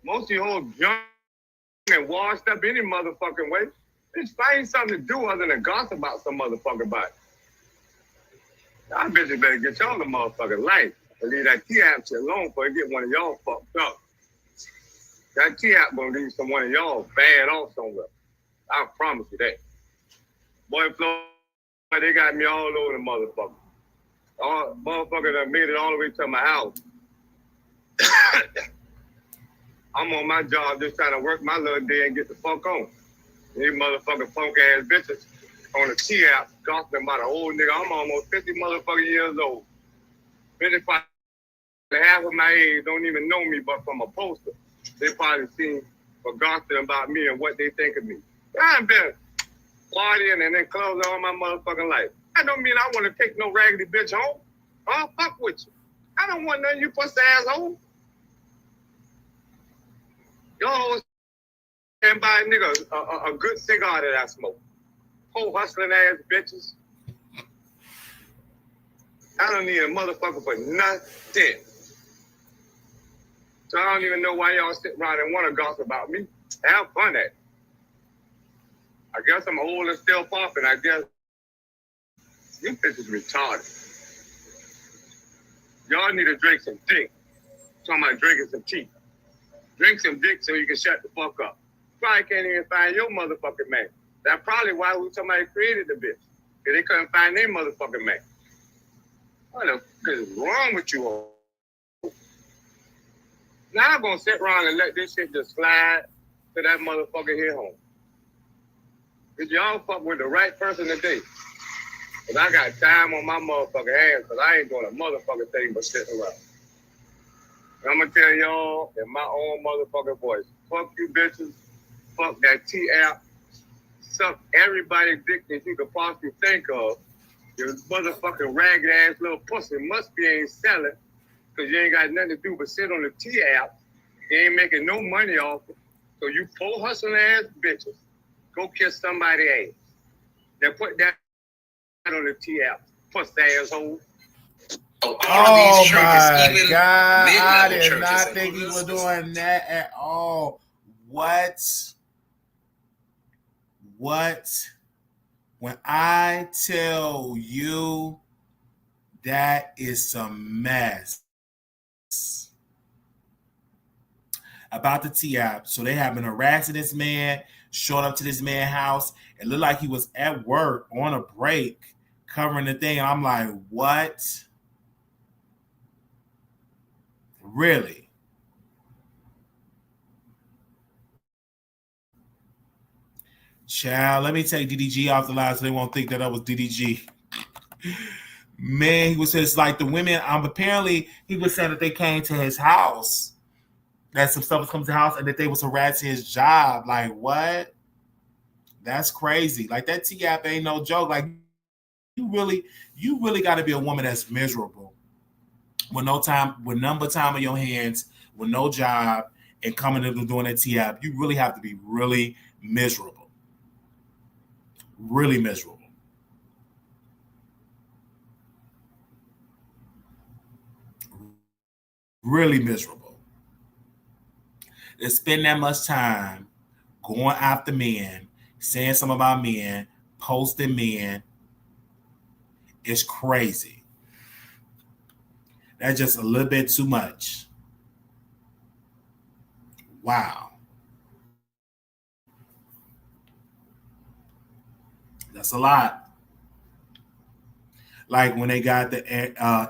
Most of you hoes young and washed up any motherfucking way. Bitch, find something to do other than gossip about some motherfucking body. Y'all bitches better get y'all the motherfucking life and leave that T-app shit alone before you get one of y'all fucked up. That T-app gonna leave some one of y'all bad off somewhere. I promise you that. Boy, Flo, they got me all over the motherfucker. All motherfucker done made it all the way to my house. I'm on my job just trying to work my little day and get the fuck on. These motherfucking punk ass bitches on the T-app gossiping about an old nigga. I'm almost 50 motherfucking years old. 55, half of my age don't even know me but from a poster. They probably seen for gossiping about me and what they think of me. I've been partying and then closing all my motherfucking life. That don't mean I want to take no raggedy bitch home. I'll fuck with you. I don't want none of you pussy asshole. Y'all and buy a nigga a good cigar that I smoke. Whole hustling ass bitches. I don't need a motherfucker for nothing. So I don't even know why y'all sit around and want to gossip about me. Have fun at it. I guess I'm old and still popping. I guess you bitches retarded. Y'all need to drink some dick. Talking about drinking some tea. Drink some dick so you can shut the fuck up. Probably can't even find your motherfucking man. That's probably why somebody created the bitch. Because they couldn't find their motherfucking man. What the fuck is wrong with you all? Now I'm going to sit around and let this shit just slide to that motherfucker here home. Because y'all fuck with the right person today. Because I got time on my motherfucking hands because I ain't doing a motherfucking thing but sitting around. And I'm going to tell y'all in my own motherfucking voice, fuck you bitches, fuck that T-app, suck everybody's dick that you could possibly think of. Your motherfucking ragged ass little pussy must be ain't selling because you ain't got nothing to do but sit on the T-app. You ain't making no money off it. So you poor hustling ass bitches, go kiss somebody ass. Then put that on the T-app, pussy asshole. Oh my God, I did not think he was doing that at all. What? When I tell you that is some mess about the T-app. So they have been harassing this man, showing up to this man's house. It looked like he was at work on a break covering the thing. I'm like, what? Really? Child, let me take DDG off the line so they won't think that was DDG. Man, he was just like the women. Apparently, he was saying that they came to his house, that some stuff was coming to the house, and that they was harassing his job. Like, what? That's crazy. Like, that T-app ain't no joke. Like, you really got to be a woman that's miserable with no time, with none but time on your hands, with no job, and coming into doing a TAP. You really have to be really miserable, really miserable. Really miserable. To spend that much time going after men, saying something about men, posting men, is crazy. That's just a little bit too much. Wow. That's a lot. Like when they got the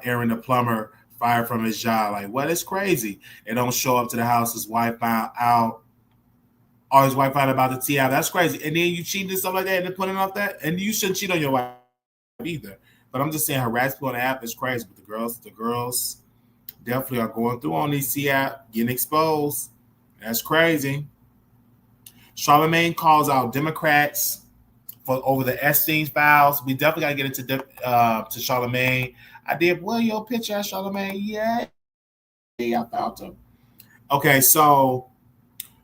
Aaron the plumber fired from his job. Like, what is crazy? They don't show up to the house. His wife found out. Or his wife found out about the TI. That's crazy. And then you cheating and stuff like that and then putting off that. And you shouldn't cheat on your wife either. But I'm just saying harassment on the app is crazy. But the girls definitely are going through on these app, getting exposed. That's crazy. Charlamagne calls out Democrats for over the Epstein files. We definitely got to get into to Charlamagne. I did your picture at Charlamagne. Yeah, I found him. Okay, so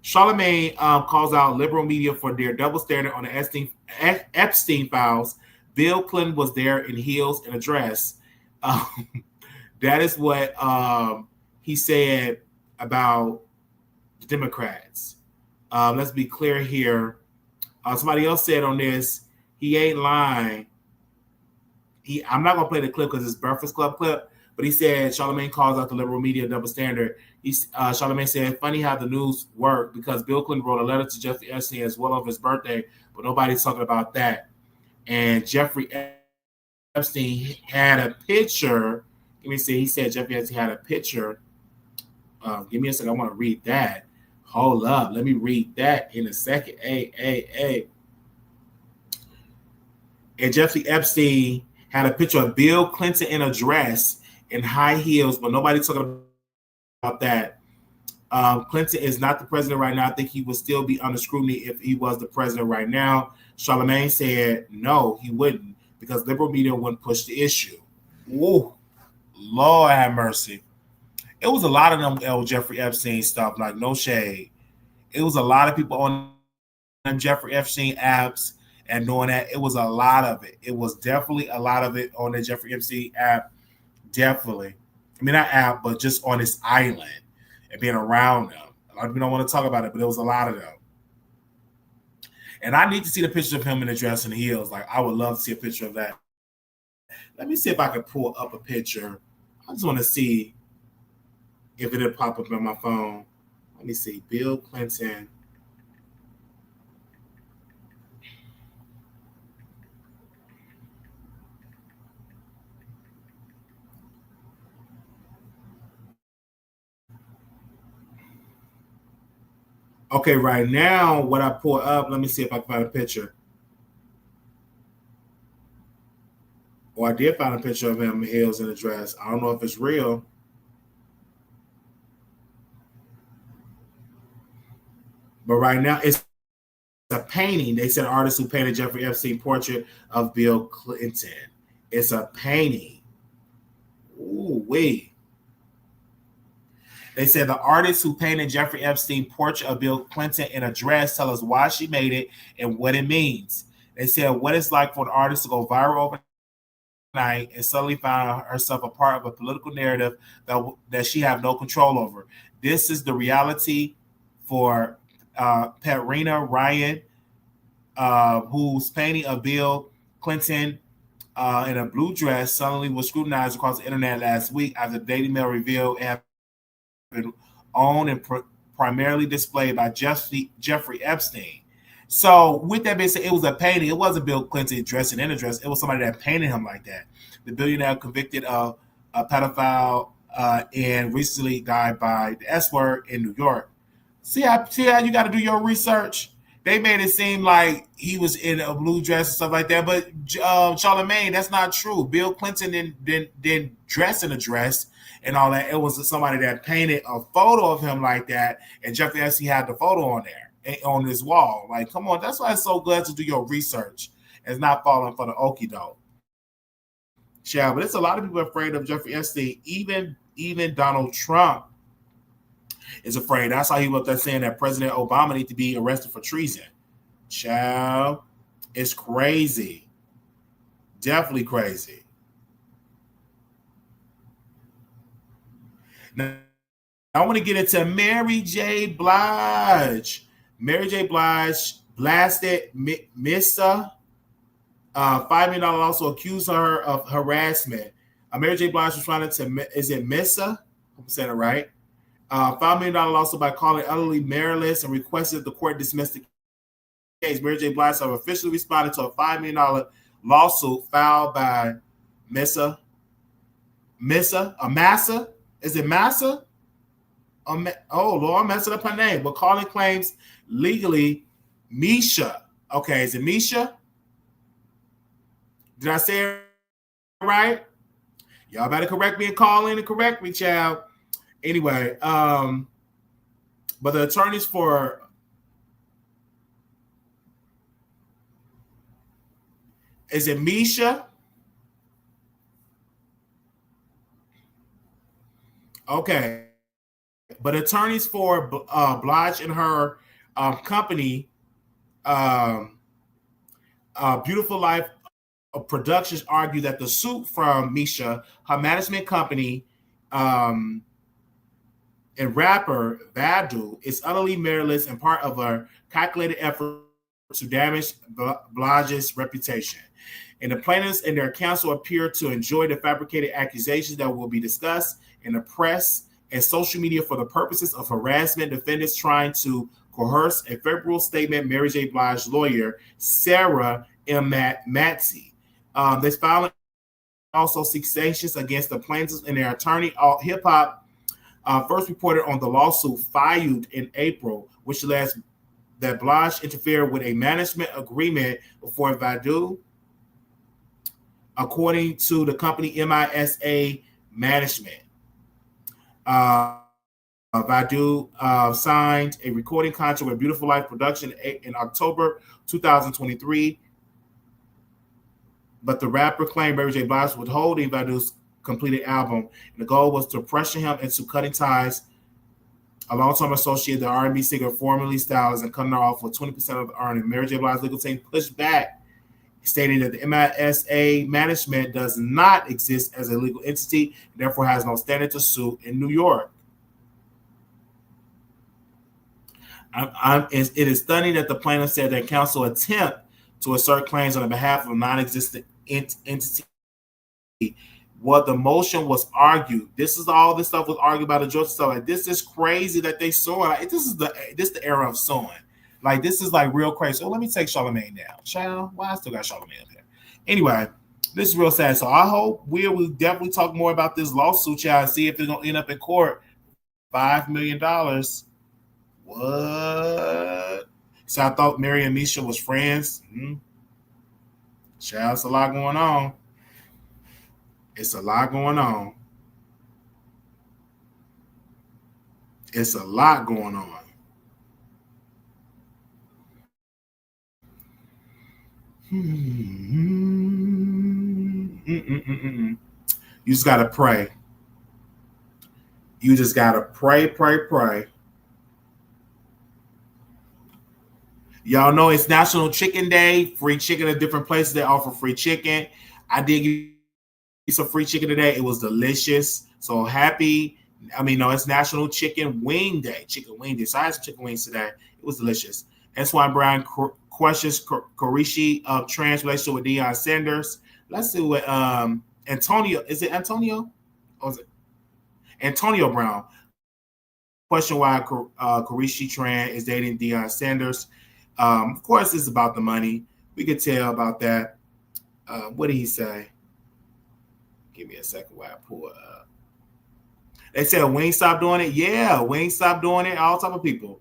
Charlamagne calls out liberal media for their double standard on the Epstein files. Bill Clinton was there in heels and a dress. That is what he said about the Democrats. Let's be clear here. Somebody else said on this, he ain't lying. I'm not going to play the clip because it's Breakfast Club clip, but he said Charlamagne calls out the liberal media double standard. Charlamagne said, funny how the news worked because Bill Clinton wrote a letter to Jeffrey Epstein as well of his birthday, but nobody's talking about that. And Jeffrey Epstein had a picture. Let me see. He said Jeffrey Epstein had a picture. Give me a second. I want to read that. Hold up. Let me read that in a second. Hey. And Jeffrey Epstein had a picture of Bill Clinton in a dress and high heels, but nobody's talking about that. Clinton is not the president right now. I think he would still be under scrutiny if he was the president right now. Charlamagne said no, he wouldn't, because liberal media wouldn't push the issue. Whoa, Lord have mercy. It was a lot of them Jeffrey Epstein stuff, like no shade. It was a lot of people on them Jeffrey Epstein apps and doing that. It was a lot of it. It was definitely a lot of it on the Jeffrey Epstein app. Definitely. I mean, not app, but just on this island and being around them. A lot of people don't want to talk about it, but it was a lot of them. And I need to see the picture of him in the dress and heels. Like, I would love to see a picture of that. Let me see if I can pull up a picture. I just want to see if it'll pop up on my phone. Let me see. Bill Clinton. Okay, right now, what I pull up, let me see if I can find a picture. Oh, I did find a picture of him in heels in a dress. I don't know if it's real. But right now, it's a painting. They said artist who painted Jeffrey Epstein portrait of Bill Clinton. It's a painting. Ooh, wait. They said the artist who painted Jeffrey Epstein portrait of Bill Clinton in a dress tell us why she made it and what it means. They said what it's like for an artist to go viral overnight and suddenly find herself a part of a political narrative that she have no control over. This is the reality for Patrina Ryan, whose painting of Bill Clinton in a blue dress suddenly was scrutinized across the internet last week after the Daily Mail revealed and been owned and primarily displayed by Jeffrey Epstein. So with that being said, it was a painting. It wasn't Bill Clinton dressing in a dress. It was somebody that painted him like that. The billionaire convicted of a pedophile and recently died by the S word in New York. See how you got to do your research? They made it seem like he was in a blue dress and stuff like that. But Charlamagne, that's not true. Bill Clinton didn't dress in a dress and all that. It was somebody that painted a photo of him like that, and Jeffrey Epstein had the photo on there, on his wall. Like, come on, that's why it's so good to do your research and not falling for the okie doke. Child, but it's a lot of people afraid of Jeffrey Epstein. Even Donald Trump is afraid. That's how he was up there saying that President Obama needs to be arrested for treason. Child, it's crazy. Definitely crazy. Now, I want to get into Mary J. Blige. Mary J. Blige blasted Missa. $5 million also accused her of harassment. Mary J. Blige was trying to, is it Missa? I'm saying it right. $5 million also by calling elderly Marilyn and requested the court dismiss the case. Mary J. Blige have officially responded to a $5 million lawsuit filed by Massa? Is it Massa? Oh, Lord, I'm messing up her name. But calling claims legally Misha. Okay, is it Misha? Did I say it right? Y'all better correct me and call in and correct me, child. Anyway, but the attorneys for is it Misha? Okay, but attorneys for Blige and her company, Beautiful Life Productions, argue that the suit from Misha, her management company, and rapper Vadu is utterly meritless and part of a calculated effort to damage Blige's reputation. And the plaintiffs and their counsel appear to enjoy the fabricated accusations that will be discussed in the press and social media for the purposes of harassment. Defendants trying to coerce a federal statement. Mary J. Blige's lawyer, Sarah M. Matsey. This filing also seeks sanctions against the plaintiffs and their attorney. Hip Hop first reported on the lawsuit filed in April, which alleged that Blige interfered with a management agreement before Vadu, according to the company MISA Management. Vadu signed a recording contract with Beautiful Life Production in October 2023. But the rapper claimed Mary J. Blige was withholding Vadu's completed album, and the goal was to pressure him into cutting ties. A long-term associate, the R&B singer formerly stylist, and cutting her off with 20% of the earning. Mary J. Blige's legal team pushed back, stating that the MISA management does not exist as a legal entity and therefore has no standing to sue in New York. It is stunning that the plaintiff said that counsel attempt to assert claims on behalf of a non-existent entity. What the motion was argued. This is all this stuff was argued by the judge. So like, this is crazy that they saw. Like, this is the era of suing. Like, this is like real crazy. So let me take Charlamagne down. Child, why I still got Charlamagne up here? Anyway, this is real sad. So I hope we'll definitely talk more about this lawsuit, child, and see if they're gonna end up in court. $5 million. What? So I thought Mary and Misha was friends. Child, it's a lot going on. It's a lot going on. It's a lot going on. You just got to pray. You just got to pray. Y'all know it's National Chicken Day. Free chicken at different places. They offer free chicken. I did get some free chicken today. It was delicious. So happy. It's National Chicken Wing Day. Chicken Wing Day. So I had some chicken wings today. It was delicious. That's why Brian questions Karishi of trans relationship with Deion Sanders. Let's see what Antonio. Is it Antonio? Or is it Antonio Brown? Question why Karishi Tran is dating Deion Sanders. Of course, it's about the money. We could tell about that. What did he say? Give me a second while I pull it up. They said Wayne stopped doing it. Yeah, Wayne stopped doing it. All type of people.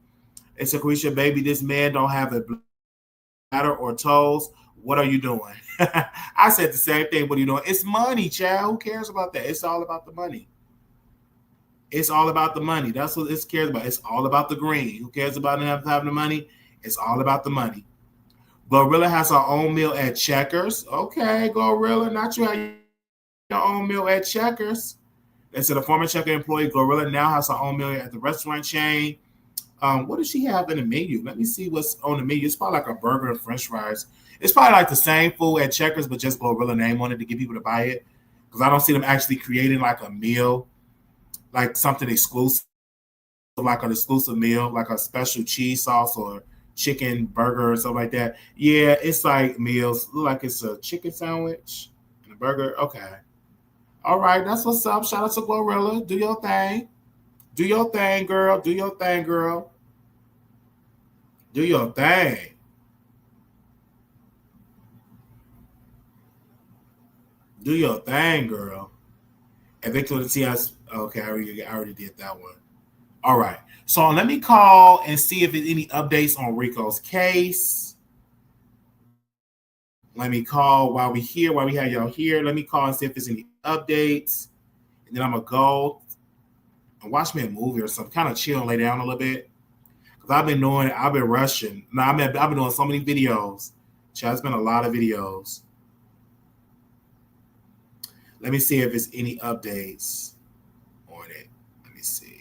They said, Carisha, baby, this man don't have a bladder or toes. What are you doing? I said the same thing. What are you doing? It's money, child. Who cares about that? It's all about the money. It's all about the money. That's what it cares about. It's all about the green. Who cares about having the money? It's all about the money. Glorilla has her own meal at Checkers. Okay, Glorilla. Not you. your own meal at Checkers. They said a former Checker employee, Gorilla, now has her own meal at the restaurant chain. What does she have in the menu? Let me see what's on the menu. It's probably like a burger and french fries. It's probably like the same food at Checkers, but just Gorilla name on it to get people to buy it. Because I don't see them actually creating like a meal, like something exclusive, like an exclusive meal, like a special cheese sauce or chicken burger or something like that. Yeah, it's like meals. Look like it's a chicken sandwich and a burger. Okay. All right, that's what's up. Shout out to Gorilla. Do your thing. Do your thing, girl. Do your thing, girl. Do your thing. Do your thing, girl. And Vict to see us. Okay, I already did that one. All right. So let me call and see if there's any updates on Rico's case. Let me call while we have y'all here. Let me call and see if there's any updates. And then I'm gonna go and watch me a movie or something. Kind of chill and lay down a little bit. Because I've been rushing. No, I've been doing so many videos. It's been a lot of videos. Let me see if there's any updates on it. Let me see.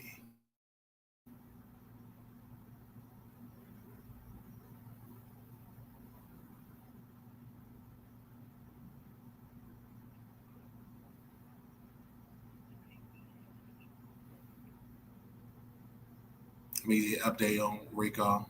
Let me update on Rico.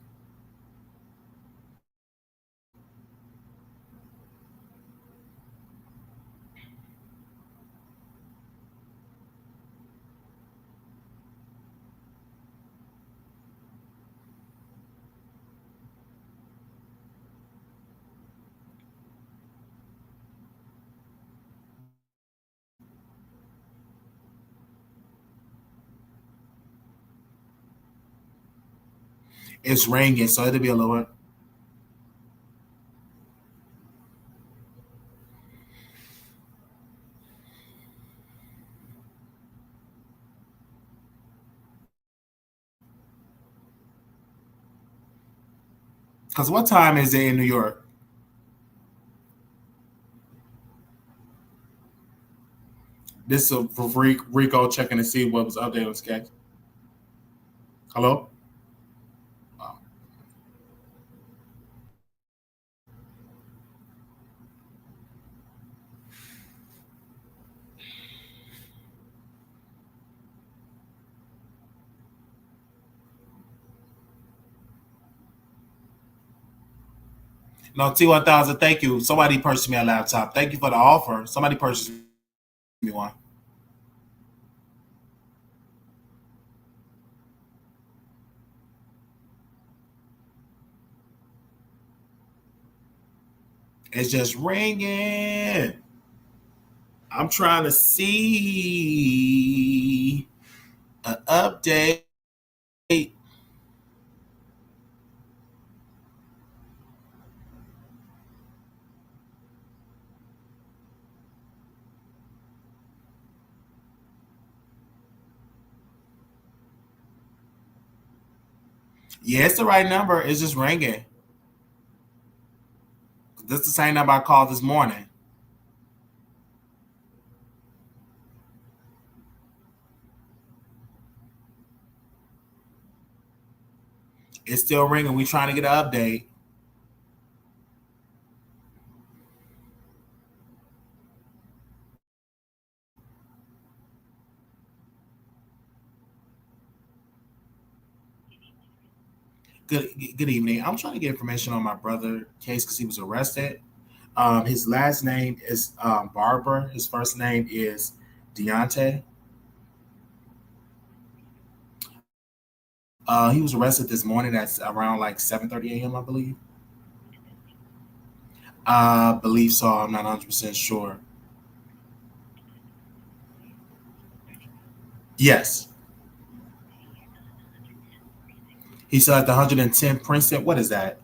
It's ringing, so it'll be a little. Because what time is it in New York? This is for Rico checking to see what was updated on his case. Hello? Oh. No, T1000, thank you. Somebody purchased me a laptop. Thank you for the offer. Somebody purchased me one. It's just ringing. I'm trying to see an update. Yeah, it's the right number. It's just ringing. This is the same number I called this morning. It's still ringing. We trying to get an update. Good evening. I'm trying to get information on my brother case because he was arrested. His last name is Barber. His first name is Deontay. He was arrested this morning at around like 7:30 a.m. I believe. I believe so. I'm not 100% sure. Yes. He's at the 110 precinct. What is that?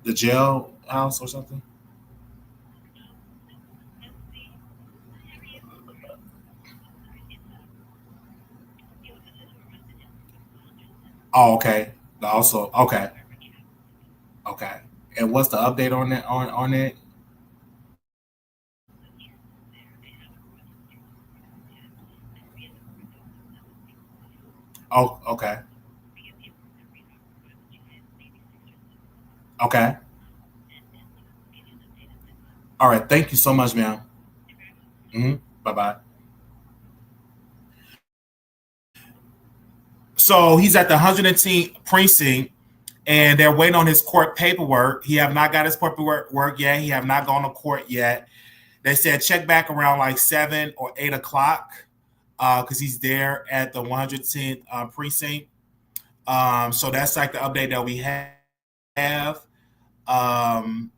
The jail house or something? Oh, okay. Also, okay. Okay. And what's the update on that on it? Oh, okay. Okay. All right. Thank you so much, ma'am. Bye bye. So he's at the 110th precinct, and they're waiting on his court paperwork. He have not got his paperwork yet. He have not gone to court yet. They said check back around like 7 or 8 o'clock because he's there at the 110th precinct. So that's like the update that we have. Um,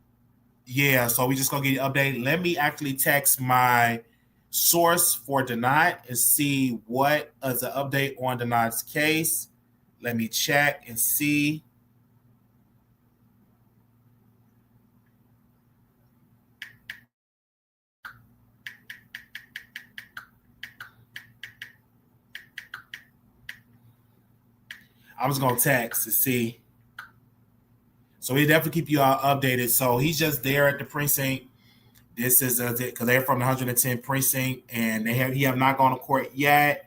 yeah, so we just gonna get you an update. Let me actually text my source for Denied and see what is the update on Denied's case. Let me check and see. I was gonna text to see. So we definitely keep you all updated. So he's just there at the precinct. This is because they're from the 110 precinct, and he have not gone to court yet.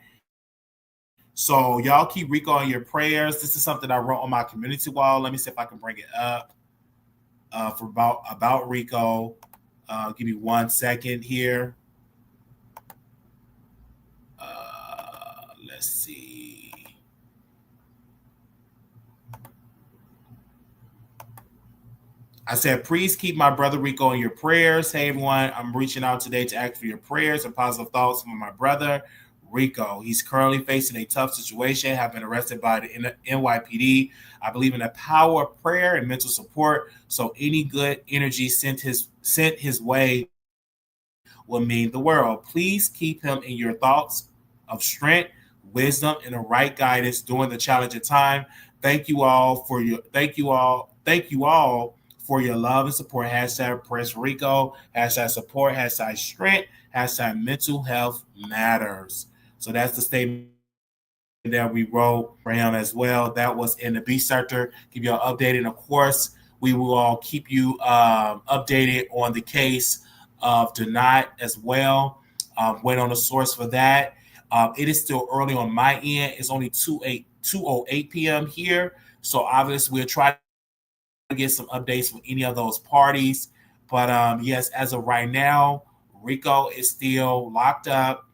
So y'all keep Rico in your prayers. This is something I wrote on my community wall. Let me see if I can bring it up for about Rico. Give me 1 second here. Let's see. I said, please keep my brother Rico in your prayers. Hey, everyone, I'm reaching out today to ask for your prayers and positive thoughts for my brother Rico. He's currently facing a tough situation, have been arrested by the NYPD. I believe in the power of prayer and mental support, so any good energy sent his way will mean the world. Please keep him in your thoughts of strength, wisdom, and the right guidance during the challenging time. Thank you all for your love and support. Hashtag Press Rico, hashtag support, hashtag strength, hashtag mental health matters. So that's the statement that we wrote for him as well. That was in the B sector. Keep you all updated. And of course, we will all keep you updated on the case of Denied as well. Wait on the source for that. It is still early on my end. It's only 2:08 p.m. here. So obviously we'll try to get some updates from any of those parties. But yes, as of right now, Rico is still locked up.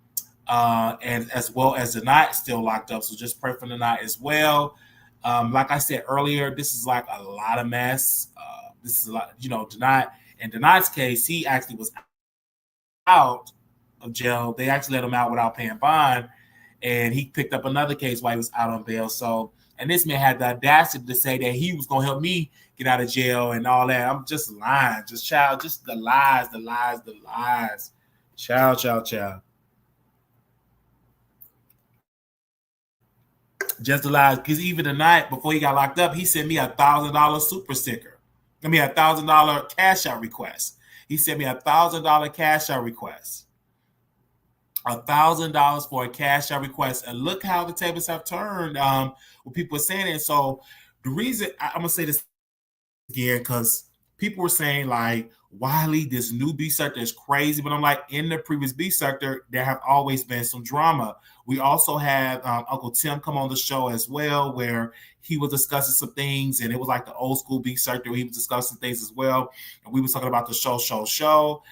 And as well as Denied still locked up. So just pray for Denied as well. Like I said earlier, this is like a lot of mess. This is a lot, Denied. In Denied's case, he actually was out of jail. They actually let him out without paying bond. And he picked up another case while he was out on bail. So, and this man had the audacity to say that he was going to help me get out of jail and all that. I'm just lying. Just the lies. Child. Just the lies. Because even tonight, before he got locked up, he sent me $1,000 super sticker. I mean, $1,000 cash out request. He sent me $1,000 cash out request. $1,000 for a cash out request. And look how the tables have turned when people are saying it. So the reason I'm going to say this again, because people were saying like, Wiley, this new B sector is crazy. But I'm like, in the previous B sector, there have always been some drama. We also had Uncle Tim come on the show as well, where he was discussing some things, and it was like the old school B sector where he was discussing things as well. And we were talking about the show. So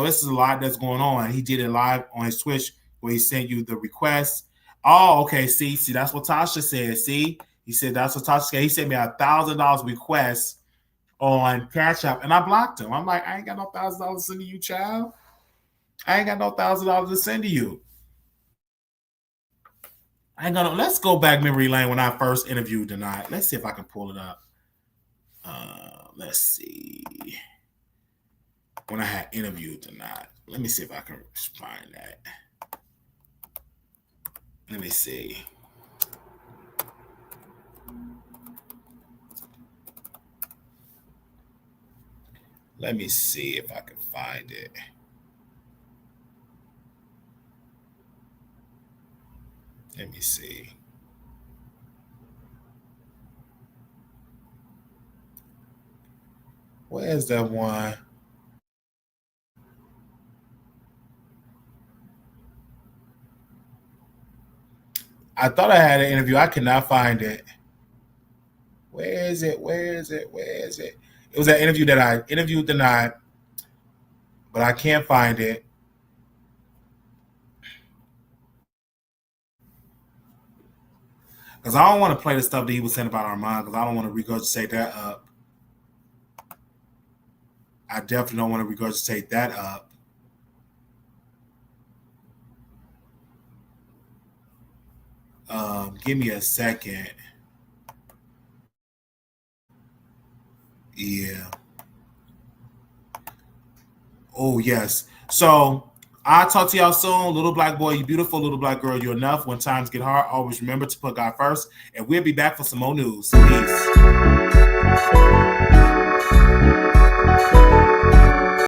this is a lot that's going on. He did it live on his Twitch where he sent you the request. Oh, okay. See, that's what Tasha said. See, he said that's what Tasha said. He sent me $1,000 request on Cash App, and I blocked him. I'm like, I ain't got no $1,000 to send to you, child. I ain't got no $1,000 to send to you. I ain't gonna. Let's go back memory lane when I first interviewed Denied. Let's see if I can pull it up. Let's see. When I had interviewed Denied. Let me see if I can find that. Let me see. Let me see if I can find it. Let me see. Where's that one? I thought I had an interview. I cannot find it. Where is it? Where is it? Where is it? It was an interview that I interviewed the night, but I can't find it. Because I don't want to play the stuff that he was saying about Armand, because I don't want to regurgitate that up. I definitely don't want to regurgitate that up. Give me a second. Yeah. Oh, yes. So I'll talk to y'all soon. Little black boy, you beautiful. Little black girl, you're enough. When times get hard, always remember to put God first. And we'll be back for some more news. Peace.